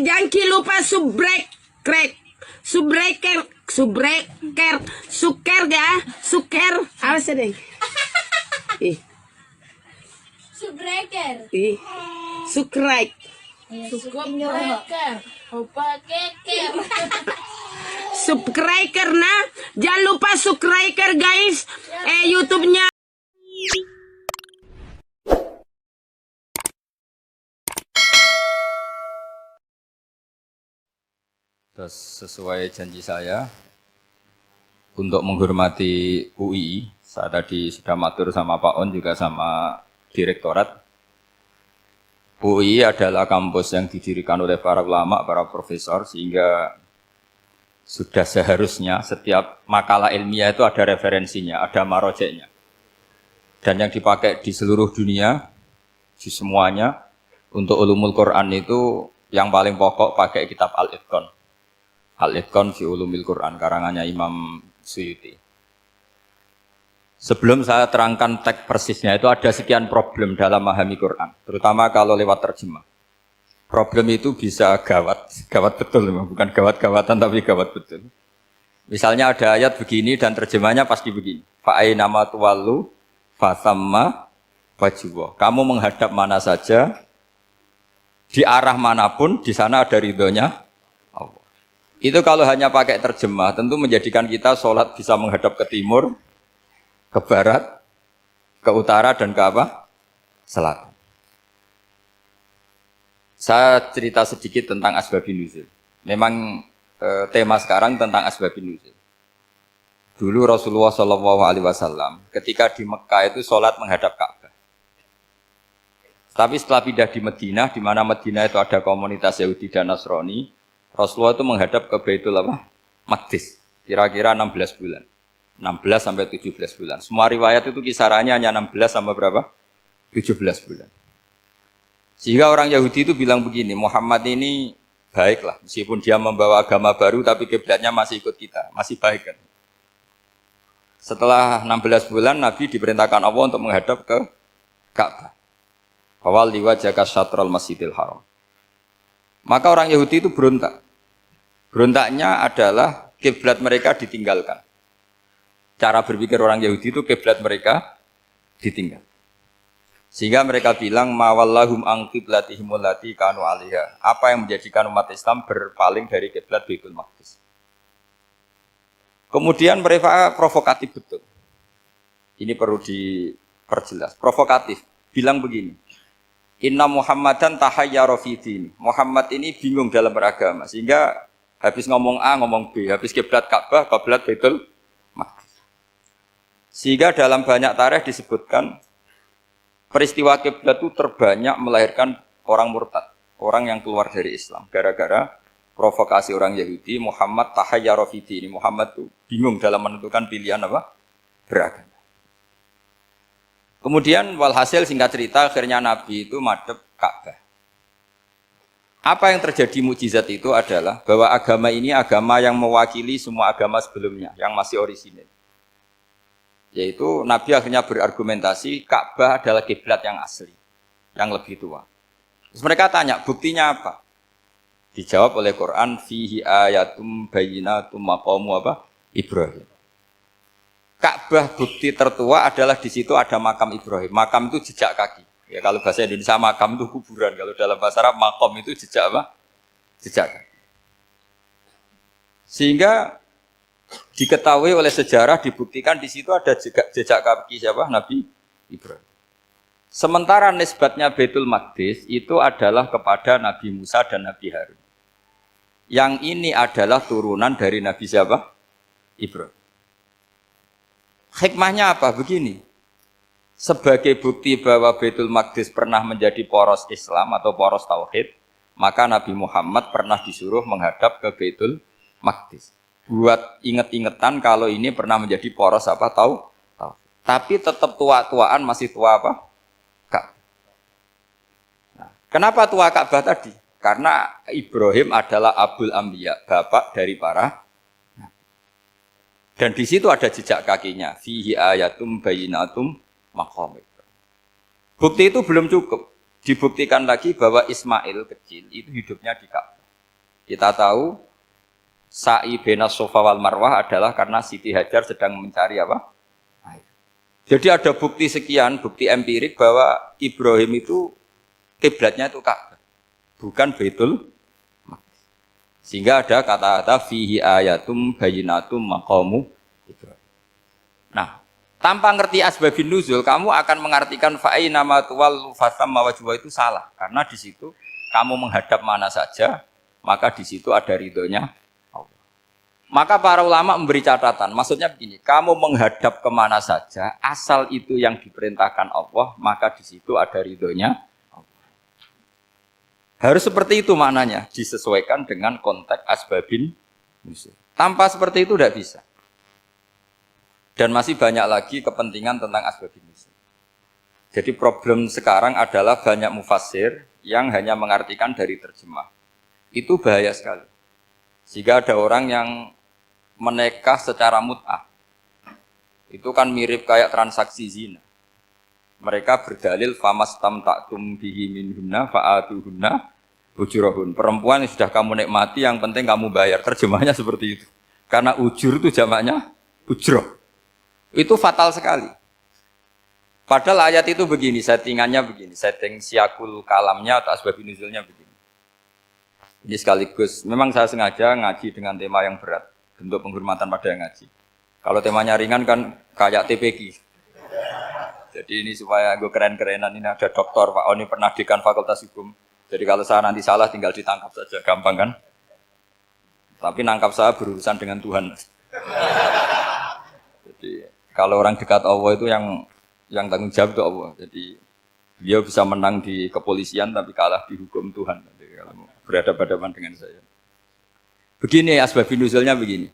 jangan lupa suker ya, suker, apa sih deh? Subscriber. Subscribe. Subscriber. Opa keker. Subscriber nah, jangan lupa subscriber guys. YouTube-nya. Terus sesuai janji saya untuk menghormati UI, saya tadi sudah matur sama Pak On juga sama Direktorat. UI adalah kampus yang didirikan oleh para ulama, para profesor, sehingga sudah seharusnya setiap makalah ilmiah itu ada referensinya, ada marojeknya. Dan yang dipakai di seluruh dunia, di semuanya, untuk ulumul Quran itu yang paling pokok pakai kitab Al-Itqan. Al-Itqan fi Ulumil Quran, karangannya Imam Suyuti. Sebelum saya terangkan teks persisnya, itu ada sekian problem dalam memahami Quran, terutama kalau lewat terjemah. Problem itu bisa gawat betul, bukan gawat-gawatan tapi gawat betul. Misalnya ada ayat begini dan terjemahnya pasti begini. Fa'aina ma tuwallu fasamma wajhuwa. Kamu menghadap mana saja, di arah manapun, di sana ada ridhonya Allah. Itu kalau hanya pakai terjemah, tentu menjadikan kita sholat bisa menghadap ke timur, ke barat, ke utara, dan ke apa? Selatan. Saya cerita sedikit tentang asbabun nuzul. Memang tema sekarang tentang asbabun nuzul. Dulu Rasulullah SAW ketika di Mekah itu sholat menghadap Ka'bah. Tapi setelah pindah di Madinah, di mana Madinah itu ada komunitas Yahudi dan Nasrani, Rasulullah itu menghadap ke Baitul Maqdis, kira-kira 16 bulan. 16 sampai 17 bulan. Semua riwayat itu kisarannya hanya 16 sampai berapa? 17 bulan. Sehingga orang Yahudi itu bilang begini, Muhammad ini baiklah, meskipun dia membawa agama baru, tapi kiblatnya masih ikut kita, masih baik kan. Setelah 16 bulan, Nabi diperintahkan Allah untuk menghadap ke Ka'bah. Fawalli wajhaka syatral masjidil haram. Maka orang Yahudi itu berontak. Berontaknya adalah kiblat mereka ditinggalkan. Cara berpikir orang Yahudi itu kiblat mereka ditinggal. Sehingga mereka bilang mawallahum an qiblatihim allati kanu 'alaiha. Apa yang menjadikan umat Islam berpaling dari kiblat Baitul Maqdis. Kemudian mereka provokatif betul. Ini perlu diperjelas. Provokatif. Bilang begini. Inna Muhammadan tahayyara fi dini. Muhammad ini bingung dalam beragama. Sehingga habis ngomong A, ngomong B. Habis kiblat Ka'bah, kiblat Baitul Maqdis. Sehingga dalam banyak tarikh disebutkan peristiwa kiblat itu terbanyak melahirkan orang murtad, orang yang keluar dari Islam. Gara-gara provokasi orang Yahudi, Muhammad tahayyara fi dini. Muhammad itu bingung dalam menentukan pilihan apa? Beragama. Kemudian walhasil singkat cerita akhirnya Nabi itu madhep Ka'bah. Apa yang terjadi mukjizat itu adalah bahwa agama ini agama yang mewakili semua agama sebelumnya yang masih orisinil. Yaitu Nabi akhirnya berargumentasi Ka'bah adalah kiblat yang asli, yang lebih tua. Terus mereka tanya, buktinya apa? Dijawab oleh Quran, fihi ayatum bayyinatum maqamu apa? Ibrahim. Ka'bah bukti tertua adalah di situ ada makam Ibrahim. Makam itu jejak kaki. Ya kalau bahasa Indonesia makam itu kuburan. Kalau dalam bahasa Arab makom itu jejak apa? Jejak kaki. Sehingga diketahui oleh sejarah dibuktikan di situ ada jejak kaki siapa? Nabi Ibrahim. Sementara nisbatnya Baitul Maqdis itu adalah kepada Nabi Musa dan Nabi Harun. Yang ini adalah turunan dari Nabi siapa? Ibrahim. Hikmahnya apa? Begini. Sebagai bukti bahwa Baitul Maqdis pernah menjadi poros Islam atau poros Tauhid, maka Nabi Muhammad pernah disuruh menghadap ke Baitul Maqdis. Buat inget-ingetan kalau ini pernah menjadi poros apa? Tauhid. Tapi tetap tua-tuaan masih tua apa? Ka'bah. Nah, kenapa tua Ka'bah tadi? Karena Ibrahim adalah Abul Anbiya, bapak dari para. Dan di situ ada jejak kakinya. Fihi ayatum bayyinatum maqam Ibrahim. Bukti itu belum cukup. Dibuktikan lagi bahwa Ismail kecil itu hidupnya di Ka'bah. Kita tahu sa'i bainas Safa wal Marwah adalah karena Siti Hajar sedang mencari apa? Air. Jadi ada bukti sekian, bukti empirik bahwa Ibrahim itu kiblatnya itu Ka'bah, bukan Baitul Maqdis. Sehingga ada kata-kata fihi ayatum bayyinatum maqamu Ibrahim. Nah, tanpa ngerti asbabun nuzul, kamu akan mengartikan fa'aina ma tuwallu fasamma wajhu itu salah. Karena di situ kamu menghadap mana saja, maka di situ ada ridhonya Allah. Maka para ulama memberi catatan, maksudnya begini, kamu menghadap kemana saja, asal itu yang diperintahkan Allah, maka di situ ada ridhonya Allah. Harus seperti itu maknanya, disesuaikan dengan konteks asbabin nuzul. Tanpa seperti itu tidak bisa. Dan masih banyak lagi kepentingan tentang asbabun nuzul. Jadi problem sekarang adalah banyak mufassir yang hanya mengartikan dari terjemah. Itu bahaya sekali. Sehingga ada orang yang menikah secara mut'ah. Itu kan mirip kayak transaksi zina. Mereka berdalil famastamta'tum bihi minhunna fa'atuhunna ujurahun. Perempuan yang sudah kamu nikmati yang penting kamu bayar. Terjemahnya seperti itu. Karena ujur itu jamaknya ujroh. Itu fatal sekali. Padahal ayat itu begini, settingannya begini, setting siakul kalamnya atau asbabun nuzulnya begini. Ini sekaligus, memang saya sengaja ngaji dengan tema yang berat, bentuk penghormatan pada yang ngaji. Kalau temanya ringan kan kayak TPQ. Jadi ini supaya gue keren-kerenan, ini ada doktor Pak Oni pernah dekan Fakultas Hukum. Jadi kalau saya nanti salah tinggal ditangkap saja, gampang kan? Tapi nangkap saya berurusan dengan Tuhan. Jadi kalau orang dekat Allah itu yang tanggung jawab itu Allah. Jadi beliau bisa menang di kepolisian tapi kalah di hukum Tuhan. Jadi kalau berhadapan-hadapan dengan saya. Begini asbabun nuzulnya begini.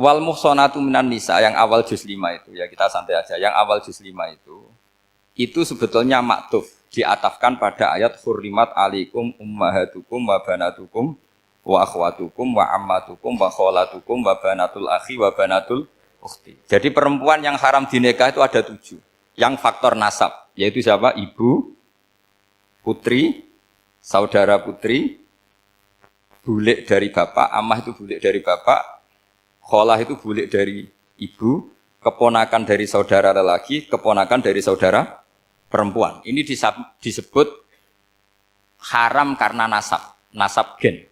Wal muhsanatu minan nisa yang awal juz 5 itu ya kita santai aja. Yang awal juz 5 itu sebetulnya maktuf diatafkan pada ayat hurrimat alaikum ummahatukum wa banatukum wa akhwatukum wa ammatukum wa kholatukum wa banatul akhi wa banatul ukhti. Jadi perempuan yang haram dinikah itu ada 7. Yang faktor nasab, yaitu siapa? Ibu, putri, saudara putri, bulik dari bapak, amah itu bulik dari bapak, kholah itu bulik dari ibu, keponakan dari saudara lelaki, keponakan dari saudara perempuan. Ini disebut haram karena nasab, nasab gen.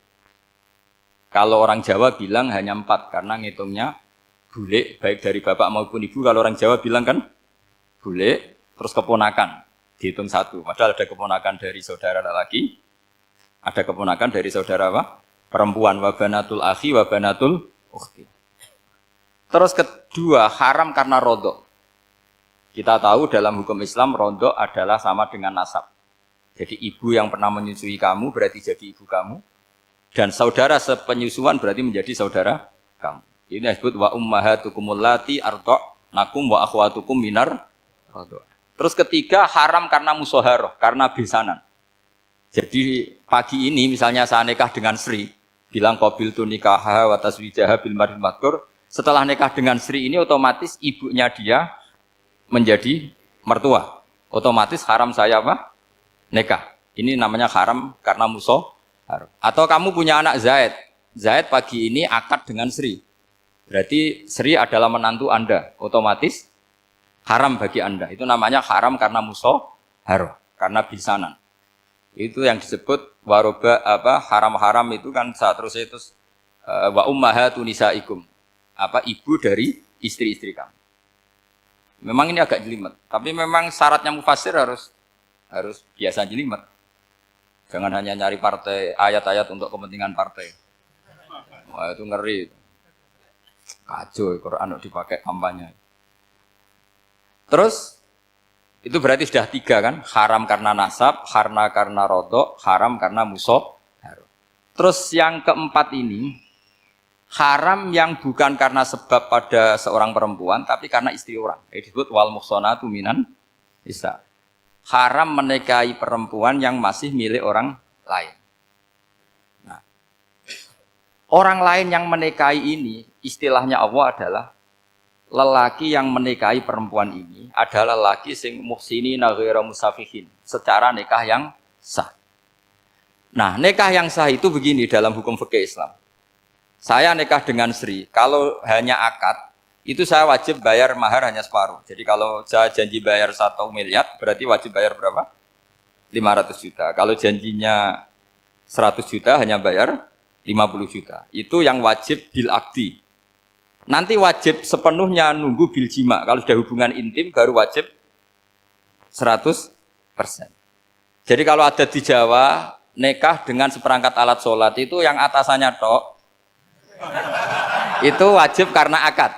Kalau orang Jawa bilang hanya 4 karena ngitungnya bulik baik dari bapak maupun ibu. Kalau orang Jawa bilang kan bulik terus keponakan dihitung 1. Padahal ada keponakan dari saudara lelaki, ada keponakan dari saudara apa? Perempuan. Wa banatul akhi wa banatul ukhti. Terus kedua haram karena rodok. Kita tahu dalam hukum Islam rodok adalah sama dengan nasab. Jadi ibu yang pernah menyusui kamu berarti jadi ibu kamu. Dan saudara sepenyusuan berarti menjadi saudara kamu. Ini disebut wa ummahatukumul lati arda'nakum wa akhwatukum minar radha'. Terus ketiga haram karena musoharoh, karena besanan. Jadi pagi ini misalnya saya nikah dengan Sri, bilang qabil tu nikaha wa taswijaha bil mar'il madkur. Setelah nikah dengan Sri ini otomatis ibunya dia menjadi mertua. Otomatis haram saya apa? Nikah. Ini namanya haram karena musoharoh. Atau kamu punya anak Zaid. Zaid pagi ini akad dengan Sri. Berarti Sri adalah menantu Anda. Otomatis haram bagi Anda. Itu namanya haram karena musoharoh, karena bisanan. Itu yang disebut waroba haram-haram itu kan saat terus itu wa ummahatu nisaikum. Ibu dari istri-istri kamu. Memang ini agak jelimet, tapi memang syaratnya mufassir harus biasa jelimet. Jangan hanya nyari partai, ayat-ayat untuk kepentingan partai. Wah itu ngeri. Kacau, Quran dipakai kampanye. Terus, itu berarti sudah 3 kan? Haram karena nasab, karena rodok, haram karena musoh. Terus yang keempat ini, haram yang bukan karena sebab pada seorang perempuan, tapi karena istri orang. Itu disebut wal muhsanatu minan nisa. Haram menikahi perempuan yang masih milik orang lain. Nah, orang lain yang menikahi ini, istilahnya Allah adalah lelaki yang menikahi perempuan ini adalah lelaki sing muhsini ghairu musafihin, secara nikah yang sah. Nah, nikah yang sah itu begini dalam hukum fikih Islam. Saya nikah dengan Sri, kalau hanya akad, itu saya wajib bayar mahar hanya separuh. Jadi kalau saya janji bayar 1 miliar, berarti wajib bayar berapa? 500 juta. Kalau janjinya 100 juta, hanya bayar 50 juta. Itu yang wajib bil akdi. Nanti wajib sepenuhnya nunggu bil jima. Kalau sudah hubungan intim, baru wajib 100%. Jadi kalau ada di Jawa, nikah dengan seperangkat alat sholat, itu yang atasannya tok, itu wajib karena akad.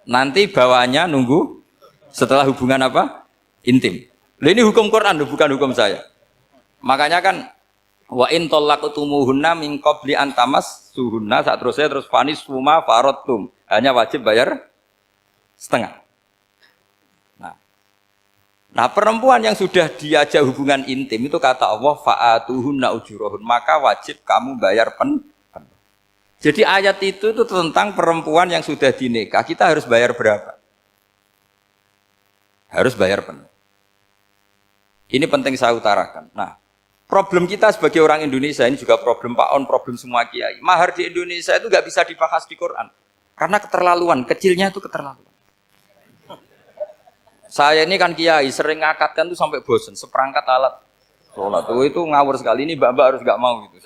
Nanti bawahnya nunggu setelah hubungan apa? Intim. Loh, ini hukum Quran, bukan hukum saya. Makanya kan wa in talaqtumuhunna min qabli an tamassuhunna, saat terus fanis suma faradtum. Hanya wajib bayar setengah. Nah, perempuan yang sudah diajak hubungan intim itu kata Allah fa'atuhunna ujurahun, maka wajib kamu bayar penuh. Jadi ayat itu tentang perempuan yang sudah dinikah, kita harus bayar berapa? Harus bayar penuh. Ini penting saya utarakan. Nah, problem kita sebagai orang Indonesia, ini juga problem Pak On, problem semua kiai. Mahar di Indonesia itu nggak bisa dibahas di Quran. Karena keterlaluan, kecilnya itu keterlaluan. Saya ini kan kiai, sering ngakatkan tuh sampai bosen, seperangkat alat sholat. Itu ngawur sekali, ini mbak-mbak harus nggak mau gitu.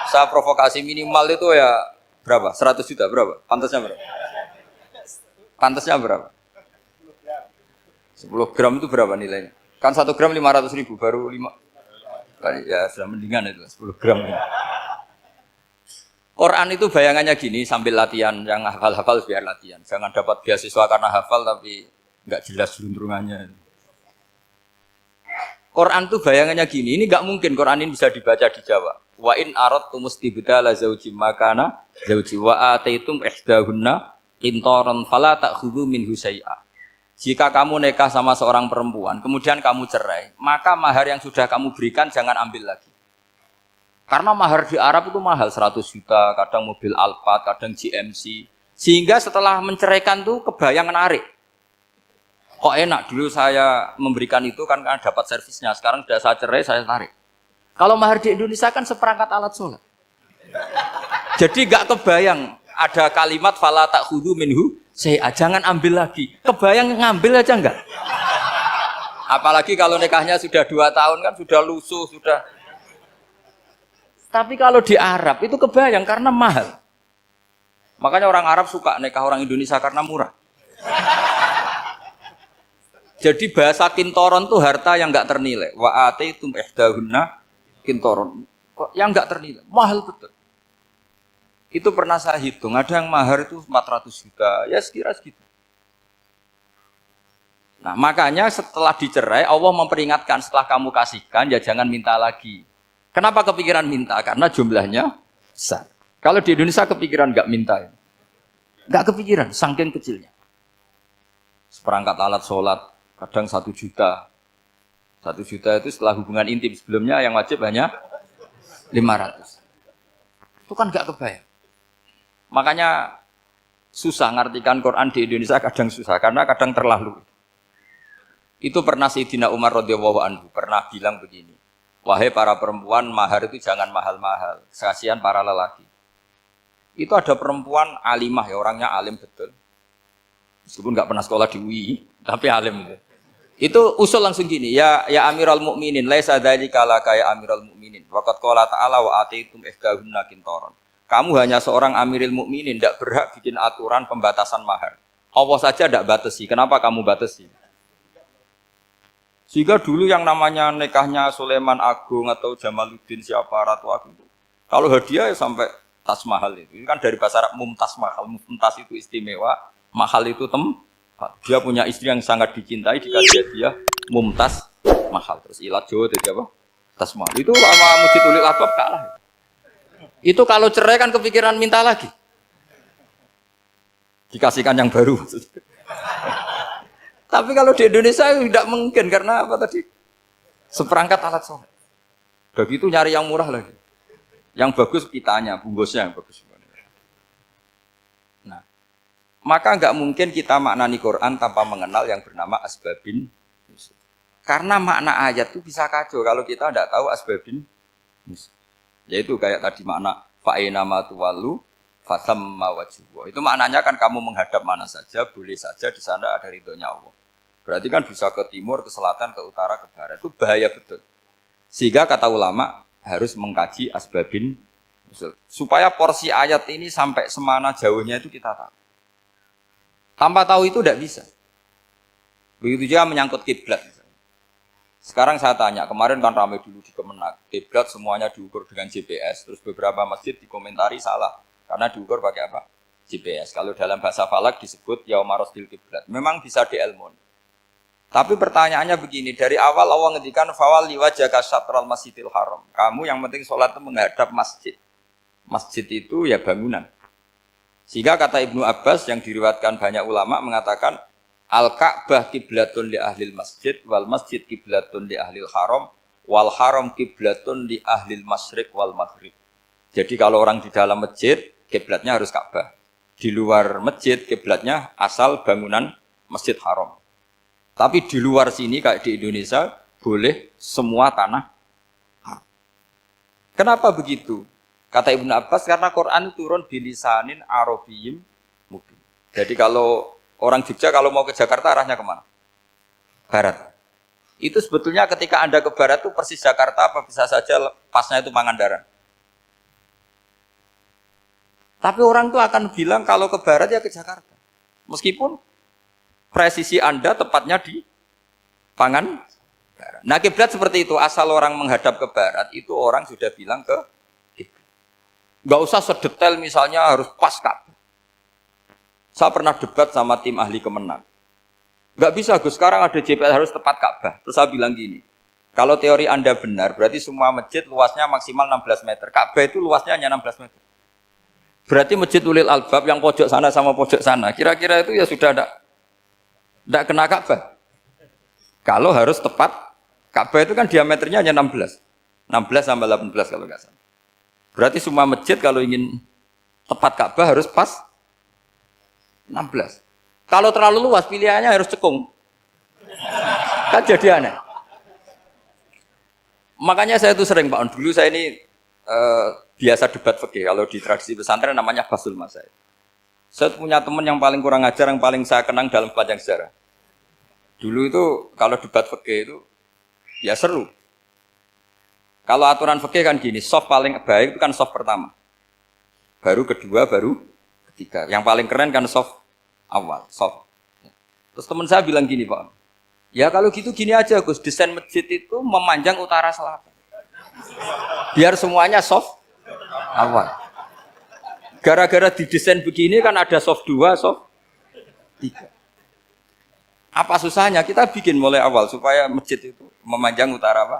Saya provokasi minimal itu ya berapa? 100 juta berapa? Pantasnya berapa? Pantasnya berapa? 10 gram itu berapa nilainya? Kan 1 gram 500 ribu, baru 5. Ya sudah mendingan itu, 10 gram. Quran itu bayangannya gini, sambil latihan, yang hafal-hafal biar latihan. Jangan dapat beasiswa karena hafal tapi nggak jelas juntrungannya. Quran tuh bayangannya gini, ini nggak mungkin Quran ini bisa dibaca di Jawa. Wa in aradtum istibdala zaujim makana zauji wa ataitum ihdahunna qintaran fala ta'khudhu minhu syai'a. Jika kamu nikah sama seorang perempuan, kemudian kamu cerai, maka mahar yang sudah kamu berikan jangan ambil lagi. Karena mahar di Arab itu mahal, 100 juta, kadang mobil Alphard, kadang GMC. Sehingga setelah menceraikan tuh kebayang narik. Kok enak, dulu saya memberikan itu kan karena dapat servisnya, sekarang sudah saya cerai, saya tarik. Kalau mahar di Indonesia kan seperangkat alat sholat. Jadi gak kebayang ada kalimat fala ta'khudhu minhu syai'a, jangan ambil lagi. Kebayang ngambil aja enggak? Apalagi kalau nikahnya sudah 2 tahun kan sudah lusuh, sudah. Tapi kalau di Arab itu kebayang karena mahal. Makanya orang Arab suka nikah orang Indonesia karena murah. Jadi bahasa kintoron itu harta yang enggak ternilai. Wa ataitum ihdahunna kintoron. Yang enggak ternilai, mahal betul. Itu pernah saya hitung, ada yang mahar itu 400 juta, ya sekira segitu. Nah, makanya setelah dicerai, Allah memperingatkan setelah kamu kasihkan, ya jangan minta lagi. Kenapa kepikiran minta? Karena jumlahnya besar. Kalau di Indonesia kepikiran enggak minta. Enggak kepikiran, saking kecilnya. Seperangkat alat sholat, kadang 1 juta. 1 juta itu setelah hubungan intim, sebelumnya yang wajib hanya 500. Itu kan enggak kebayang. Makanya susah ngartikan Quran di Indonesia, kadang susah karena kadang terlalu. Itu pernah Sayyidina Umar radhiyallahu anhu pernah bilang begini, wahai para perempuan, mahar itu jangan mahal-mahal, kasihan para lelaki. Itu ada perempuan alimah ya, orangnya alim betul, meskipun nggak pernah sekolah di UI, tapi alim gitu. Itu usul langsung gini, ya Amirul Mukminin, laisa dzalika laka ya Amirul Mukminin, waqad qala ta'ala wa ataitum ihdahunna qintaran. Kamu hanya seorang Amirul Mukminin, tidak berhak bikin aturan pembatasan mahar. Allah saja tidak batasi. Kenapa kamu batasi? Sehingga dulu yang namanya nikahnya Sulaiman Agung atau Jamaluddin siapa Ratu Agung, kalau hadiah ya sampai tas mahal itu. Ini kan dari bahasa Arab mumtaz mahal. Mumtaz itu istimewa, mahal itu tempat. Dia punya istri yang sangat dicintai, dikasih hadiah mumtaz mahal. Terus ilat Jawa jadi apa? Tas mahal. Itu sama Mujidul Albab kalah. Itu kalau cerai kan kepikiran minta lagi. Dikasihkan yang baru. Tapi kalau di Indonesia tidak mungkin karena apa tadi? Seperangkat alat sholat. Begitu nyari yang murah lagi. Yang bagus kitanya, bungkusnya yang bagus. Nah, maka nggak mungkin kita maknani Quran tanpa mengenal yang bernama asbabin. Karena makna ayat itu bisa kacau kalau kita tidak tahu asbabin Yaitu kayak tadi makna fa'ina ma tuwallu fasamma wajhullah. Itu maknanya kan kamu menghadap mana saja, boleh saja di sana ada ridhonya Allah. Berarti kan bisa ke timur, ke selatan, ke utara, ke barat. Itu bahaya betul. Sehingga kata ulama harus mengkaji asbabin nuzul. Supaya porsi ayat ini sampai semana jauhnya itu kita tahu. Tanpa tahu itu tidak bisa. Begitu juga menyangkut kiblat. Sekarang saya tanya, kemarin kan ramai dulu di Kemenak, kiblat semuanya diukur dengan GPS, terus beberapa masjid dikomentari salah, karena diukur pakai apa? GPS. Kalau dalam bahasa falak disebut yaumarosdil kiblat. Memang bisa diilmun. Tapi pertanyaannya begini, dari awal Allah ngendikan fawal liwajhaka syatral masjidil haram. Kamu yang penting sholat itu menghadap masjid. Masjid itu ya bangunan. Sehingga kata Ibnu Abbas yang diriwayatkan banyak ulama mengatakan Al-Ka'bah kiblatun li ahlil masjid wal masjid kiblatun li ahlil haram wal haram kiblatun li ahlil masyriq wal maghrib. Jadi kalau orang di dalam masjid kiblatnya harus Ka'bah. Di luar masjid kiblatnya asal bangunan Masjid Haram. Tapi di luar sini kayak di Indonesia boleh semua tanah. Kenapa begitu? Kata Ibnu Abbas karena Quran turun bilisanin Arabiyyim mubin. Jadi kalau orang Jogja kalau mau ke Jakarta arahnya kemana? Barat. Itu sebetulnya ketika Anda ke barat itu persis Jakarta apa bisa saja pasnya itu Pangandaran. Tapi orang tuh akan bilang kalau ke barat ya ke Jakarta. Meskipun presisi Anda tepatnya di Pangandaran. Nah kiblat seperti itu, asal orang menghadap ke barat, itu orang sudah bilang ke kiblat. Nggak usah sedetail misalnya harus pas Ka'bah. Saya pernah debat sama tim ahli Kemenak. Nggak bisa Gus, sekarang ada GPS harus tepat Ka'bah. Terus saya bilang gini, kalau teori Anda benar, berarti semua masjid luasnya maksimal 16 meter. Ka'bah itu luasnya hanya 16 meter. Berarti masjid Ulil Albab yang pojok sana sama pojok sana, kira-kira itu ya sudah tidak kena Ka'bah. Kalau harus tepat, Ka'bah itu kan diameternya hanya 16. 16 sampai 18 kalau nggak salah. Berarti semua masjid kalau ingin tepat Ka'bah harus pas 16. Kalau terlalu luas pilihannya harus cekung. Kan jadi aneh. Makanya saya itu sering Pak, dulu saya ini biasa debat fikih. Kalau di tradisi pesantren namanya Basul Masail. Saya punya teman yang paling kurang ajar, yang paling saya kenang dalam sepanjang sejarah. Dulu itu kalau debat fikih itu ya seru. Kalau aturan fikih kan gini, soft paling baik itu kan soft pertama. Baru kedua, baru ketiga. Yang paling keren kan soft awal, soft. Terus teman saya bilang gini Pak, ya kalau gitu gini aja Gus, desain masjid itu memanjang utara selatan. Biar semuanya soft awal. Gara-gara didesain begini kan ada soft 2, soft 3. Apa susahnya? Kita bikin mulai awal supaya masjid itu memanjang utara apa?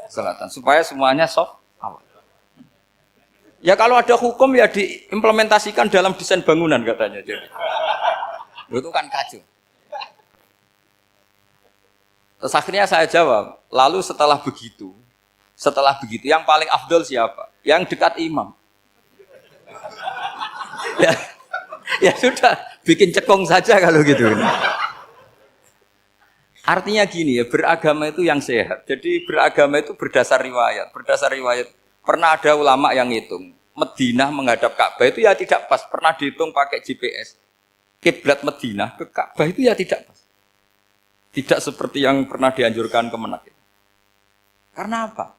Selatan. Supaya semuanya soft awal. Ya kalau ada hukum ya diimplementasikan dalam desain bangunan katanya. Jadi. Itu kan kacau. Terus akhirnya saya jawab, lalu setelah begitu yang paling afdol siapa? Yang dekat imam. Ya sudah, bikin cekung saja kalau gitu. Artinya gini ya, beragama itu yang sehat. Jadi beragama itu berdasar riwayat. Berdasar riwayat, pernah ada ulama yang ngitung. Madinah menghadap Ka'bah itu ya tidak pas. Pernah dihitung pakai GPS. Kiblat Madinah ke Ka'bah itu ya tidak pas. Tidak seperti yang pernah dianjurkan Kemenak. Karena apa?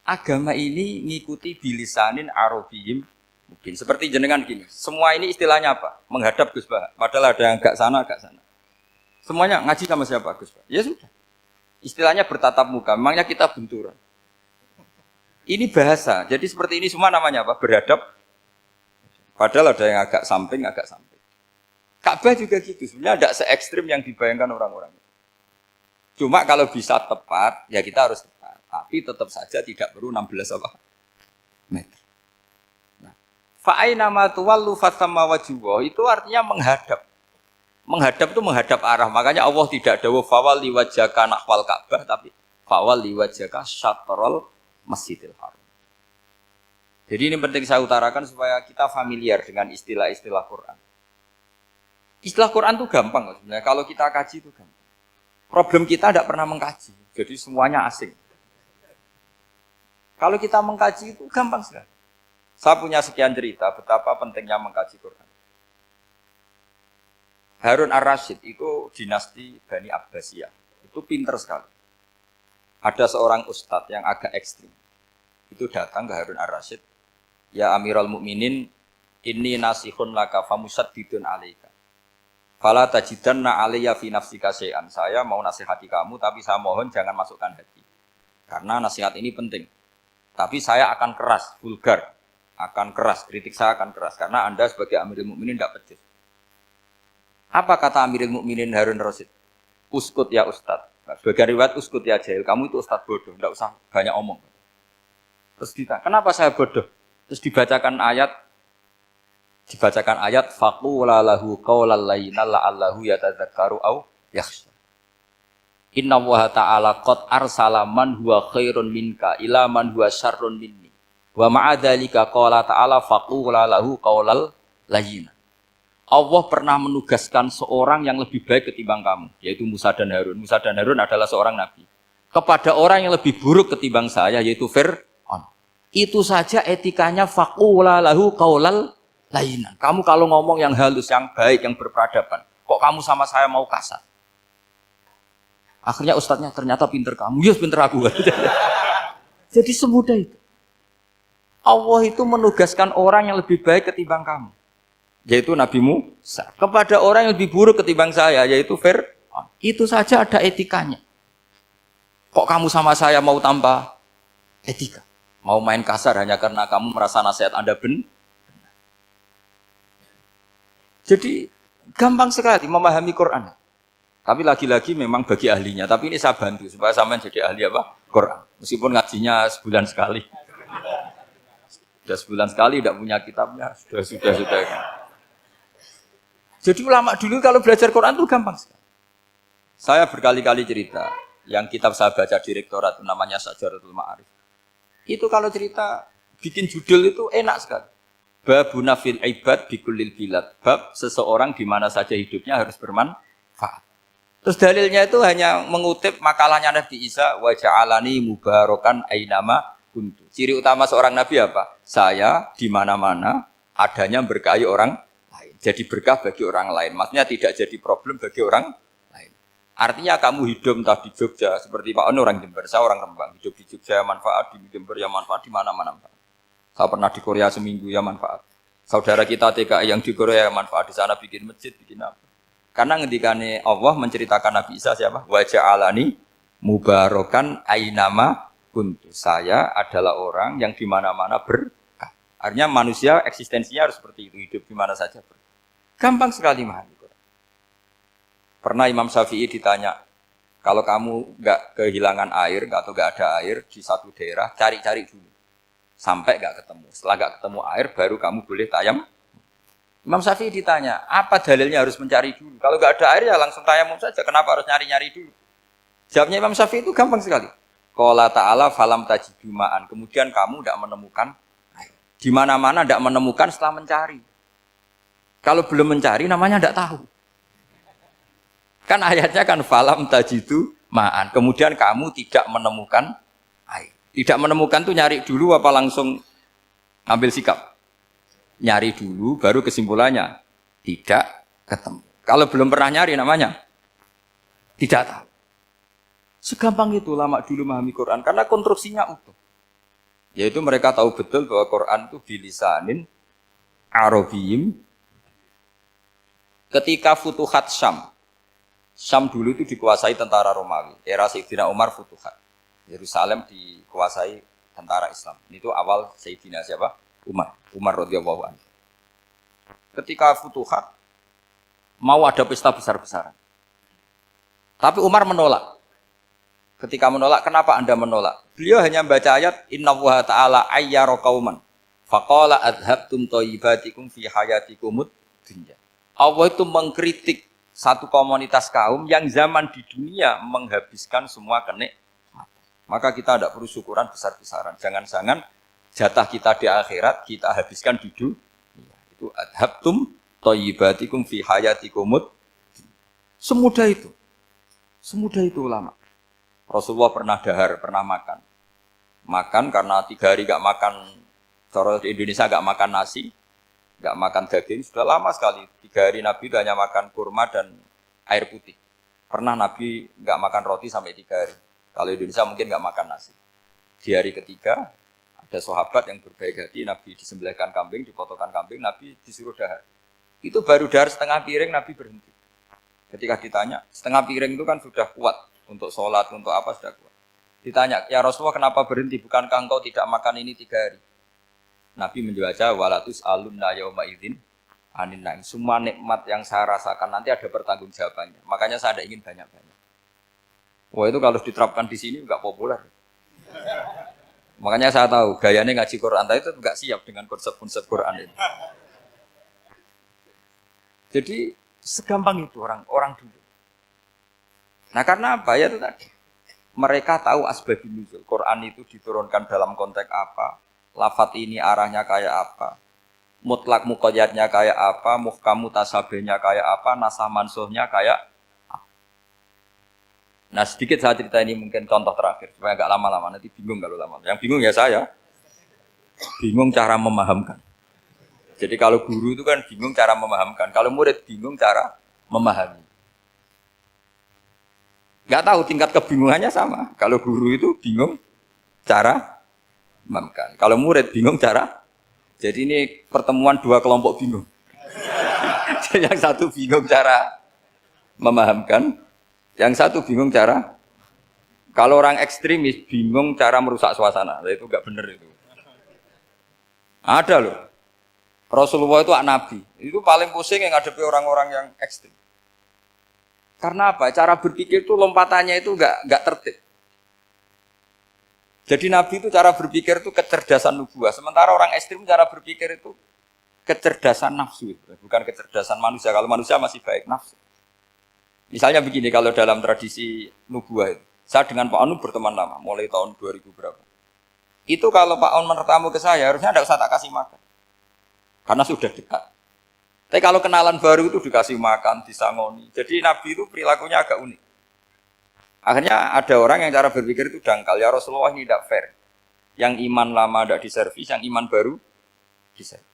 Agama ini ngikuti bilisanin Arabiyyim mungkin. Seperti jenengan gini. Semua ini istilahnya apa? Menghadap Gus Bah. Padahal ada yang agak sana, agak sana. Semuanya ngaji sama siapa Gus Pak? Ya sudah. Istilahnya bertatap muka. Memangnya kita benturan. Ini bahasa. Jadi seperti ini semua namanya apa? Beradab. Padahal ada yang agak samping, agak samping. Ka'bah juga gitu. Sebenarnya tidak se-ekstrim yang dibayangkan orang-orang. Cuma kalau bisa tepat, ya kita harus tepat. Tapi tetap saja tidak perlu 16 apa? Meter. Nah, fa'aina ma tuwallu fasamma wajhullah itu artinya menghadap. Menghadap itu menghadap arah. Makanya Allah tidak dawuh fawal liwajhaka nahwal Ka'bah, tapi fawal liwajhaka syatrul Masjidil Haram. Jadi ini penting saya utarakan supaya kita familiar dengan istilah-istilah Quran. Istilah Quran itu gampang sebenarnya. Kalau kita kaji itu gampang. Problem kita tidak pernah mengkaji. Jadi semuanya asing. Kalau kita mengkaji itu gampang sekali. Saya punya sekian cerita betapa pentingnya mengkaji Quran. Harun ar-Rasyid itu dinasti Bani Abbasiyah. Itu pinter sekali. Ada seorang ustadz yang agak ekstrim. Itu datang ke Harun ar-Rasyid. Ya Amirul Mukminin, inni nasihun laka famusaddidun alaika. Fala tajidanna alayya fi nafsika syai'an. Saya mau nasihati kamu, tapi saya mohon jangan masukkan hati. Karena nasihat ini penting. Tapi saya akan keras, vulgar. Akan keras, kritik saya akan keras. Karena Anda sebagai Amirul Mukminin tidak pecus. Apa kata Amirul Mukminin Harun ar-Rasyid? Uskut ya Ustadz. Sebagai riwayat uskut ya jahil. Kamu itu Ustadz bodoh, tidak usah banyak omong. Terus kita, kenapa saya bodoh? Terus dibacakan ayat faqula lahu qaulal layyina la'allahu yatadzakkaru aw yakhsha. Inna Allaha ta'ala qad arsala man huwa khairun minka ila man huwa syarrun minni. Wa ma'a dzalika qala ta'ala faqula lahu qaulal layyina. Allah pernah menugaskan seorang yang lebih baik ketimbang kamu, yaitu Musa dan Harun. Musa dan Harun adalah seorang nabi. Kepada orang yang lebih buruk ketimbang saya, yaitu Fir'aun. Itu saja etikanya faqula lahu qaulal layinan. Kamu kalau ngomong yang halus, yang baik, yang berperadaban, kok kamu sama saya mau kasar? Akhirnya ustadznya ternyata pinter kamu, yes pinter aku. Jadi semudah itu. Allah itu menugaskan orang yang lebih baik ketimbang kamu, yaitu Nabi Musa, kepada orang yang lebih buruk ketimbang saya, yaitu Fir'aun. Itu saja ada etikanya. Kok kamu sama saya mau tanpa etika? Mau main kasar hanya karena kamu merasa nasihat Anda benar? Jadi gampang sekali memahami Quran. Tapi lagi-lagi memang bagi ahlinya. Tapi ini saya bantu supaya sampean jadi ahli apa? Quran. Meskipun ngajinya sebulan sekali. Sudah sebulan sekali tidak punya kitabnya. Sudah. Jadi ulama dulu kalau belajar Quran itu gampang sekali. Saya berkali-kali cerita. Yang kitab saya baca di rektorat namanya Syajaratul Ma'arif. Itu kalau cerita bikin judul itu enak sekali. Babuna fil ibad bikulil bilad. Bab seseorang di mana saja hidupnya harus bermanfaat. Terus dalilnya itu hanya mengutip makalahnya Nabi Isa, wa ja'alani mubarakan ainama kuntu. Ciri utama seorang nabi apa? Saya di mana-mana adanya berkahi orang lain. Jadi berkah bagi orang lain. Maksudnya tidak jadi problem bagi orang lain. Artinya kamu hidup entah di Jogja seperti Pak Ono orang Jember, saya orang Rembang. Hidup di Jogja manfaat, di Jember ya manfaat, di mana-mana manfaat. Saya pernah di Korea seminggu ya manfaat. Saudara kita TKI yang di Korea manfaat, di sana bikin masjid, bikin apa. Karena ngendikane Allah menceritakan Nabi Isa siapa? Wa ja'alani mubarakan ainama kuntu. Saya adalah orang yang di mana-mana berkah. Artinya manusia eksistensinya harus seperti itu, hidup di mana saja berkah. Gampang sekali memahami Quran. Pernah Imam Syafi'i ditanya, kalau kamu enggak kehilangan air atau enggak ada air di satu daerah, cari-cari dulu. Sampai enggak ketemu. Setelah enggak ketemu air, baru kamu boleh tayamum. Imam Syafi'i ditanya, apa dalilnya harus mencari dulu? Kalau enggak ada air ya langsung tayamum saja. Kenapa harus nyari-nyari dulu? Jawabnya Imam Syafi'i itu gampang sekali. Qala ta'ala falam tajidu ma'an. Kemudian kamu tidak menemukan air. Di mana-mana tidak menemukan setelah mencari. Kalau belum mencari namanya tidak tahu. Kan ayatnya kan falam tajidu ma'an. Kemudian kamu tidak menemukan air. Tidak menemukan tuh nyari dulu apa langsung ambil sikap? Nyari dulu, baru kesimpulannya tidak ketemu. Kalau belum pernah nyari namanya tidak tahu. Segampang itu lama dulu memahami Quran karena konstruksinya utuh. Yaitu mereka tahu betul bahwa Quran itu bilisanin Arabiyim. Ketika Futuhat Syam, Syam dulu itu dikuasai tentara Romawi. Era Sayyidina Umar Futuhat. Yerusalem dikuasai tentara Islam. Itu awal Sayyidina siapa? Umar radhiyallahu anhu. Ketika Futuhat mau ada pesta besar-besaran. Tapi Umar menolak. Ketika menolak, kenapa Anda menolak? Beliau hanya membaca ayat innallaha ta'ala ayyara qauman faqala adhabtum thayyibatikum fi hayatikumud dunya. Allah itu mengkritik satu komunitas kaum yang zaman di dunia menghabiskan semua kenikmatan. Maka kita tidak perlu syukuran besar-besaran. Jangan-jangan jatah kita di akhirat kita habiskan di dunia. Itu adhabtum thayyibatikum fi hayatikumud. Semudah itu ulama. Rasulullah pernah dahar, pernah makan. Makan karena 3 hari nggak makan, cara di Indonesia nggak makan nasi, nggak makan daging, sudah lama sekali. 3 hari Nabi itu hanya makan kurma dan air putih. Pernah Nabi nggak makan roti sampai 3 hari. Kalau Indonesia mungkin nggak makan nasi. Di hari ketiga, ada sahabat yang berbaik hati, Nabi disembelihkan kambing, dipotongkan kambing, Nabi disuruh dahar. Itu baru dahar setengah piring, Nabi berhenti. Ketika ditanya, setengah piring itu kan sudah kuat, untuk sholat, untuk apa sudah kuat. Ditanya, ya Rasulullah kenapa berhenti, bukankah engkau tidak makan ini 3 hari? Nabi menjawab, walatus alunna yauma idzin anin naim. Semua nikmat yang saya rasakan nanti ada pertanggungjawabannya. Makanya saya tidak ingin banyak-banyak. Wah itu kalau diterapkan di sini nggak populer. Makanya saya tahu gayanya ngaji Quran itu nggak siap dengan konsep-konsep Quran ini. Jadi segampang itu orang dulu. Nah karena apa ya itu tadi. Mereka tahu asbabun nuzul. Quran itu diturunkan dalam konteks apa, lafadz ini arahnya kayak apa, mutlak muqayyadnya kayak apa, muhkam mutasabihnya kayak apa, nasah mansuhnya kayak apa. Nah sedikit saya cerita ini mungkin contoh terakhir supaya agak lama-lama, nanti bingung kalau lama. Yang bingung ya saya, bingung cara memahamkan. Jadi kalau guru itu kan bingung cara memahamkan, kalau murid bingung cara memahami. Nggak tahu tingkat kebingungannya sama. Kalau guru itu bingung cara memahamkan. Kalau murid bingung cara. Jadi ini pertemuan 2 kelompok bingung. Yang satu bingung cara memahamkan. Yang satu bingung cara. Kalau orang ekstremis bingung cara merusak suasana. Itu nggak benar itu. Ada loh. Rasulullah itu nabi. Itu paling pusing yang ngadepi orang-orang yang ekstrim. Karena apa? Cara berpikir itu lompatannya itu enggak tertib. Jadi Nabi itu cara berpikir itu kecerdasan nubuah. Sementara orang ekstrim cara berpikir itu kecerdasan nafsu. Bukan kecerdasan manusia. Kalau manusia masih baik nafsu. Misalnya begini, kalau dalam tradisi nubuah itu. Saya dengan Pak Anu berteman lama, mulai tahun 2000 berapa. Itu kalau Pak Anu bertamu ke saya, harusnya tidak usah tak kasih makan. Karena sudah dekat. Tapi kalau kenalan baru itu dikasih makan, disangoni. Jadi Nabi itu perilakunya agak unik. Akhirnya ada orang yang cara berpikir itu dangkal. Ya Rasulullah ini tidak fair. Yang iman lama tidak diservis, yang iman baru diservis.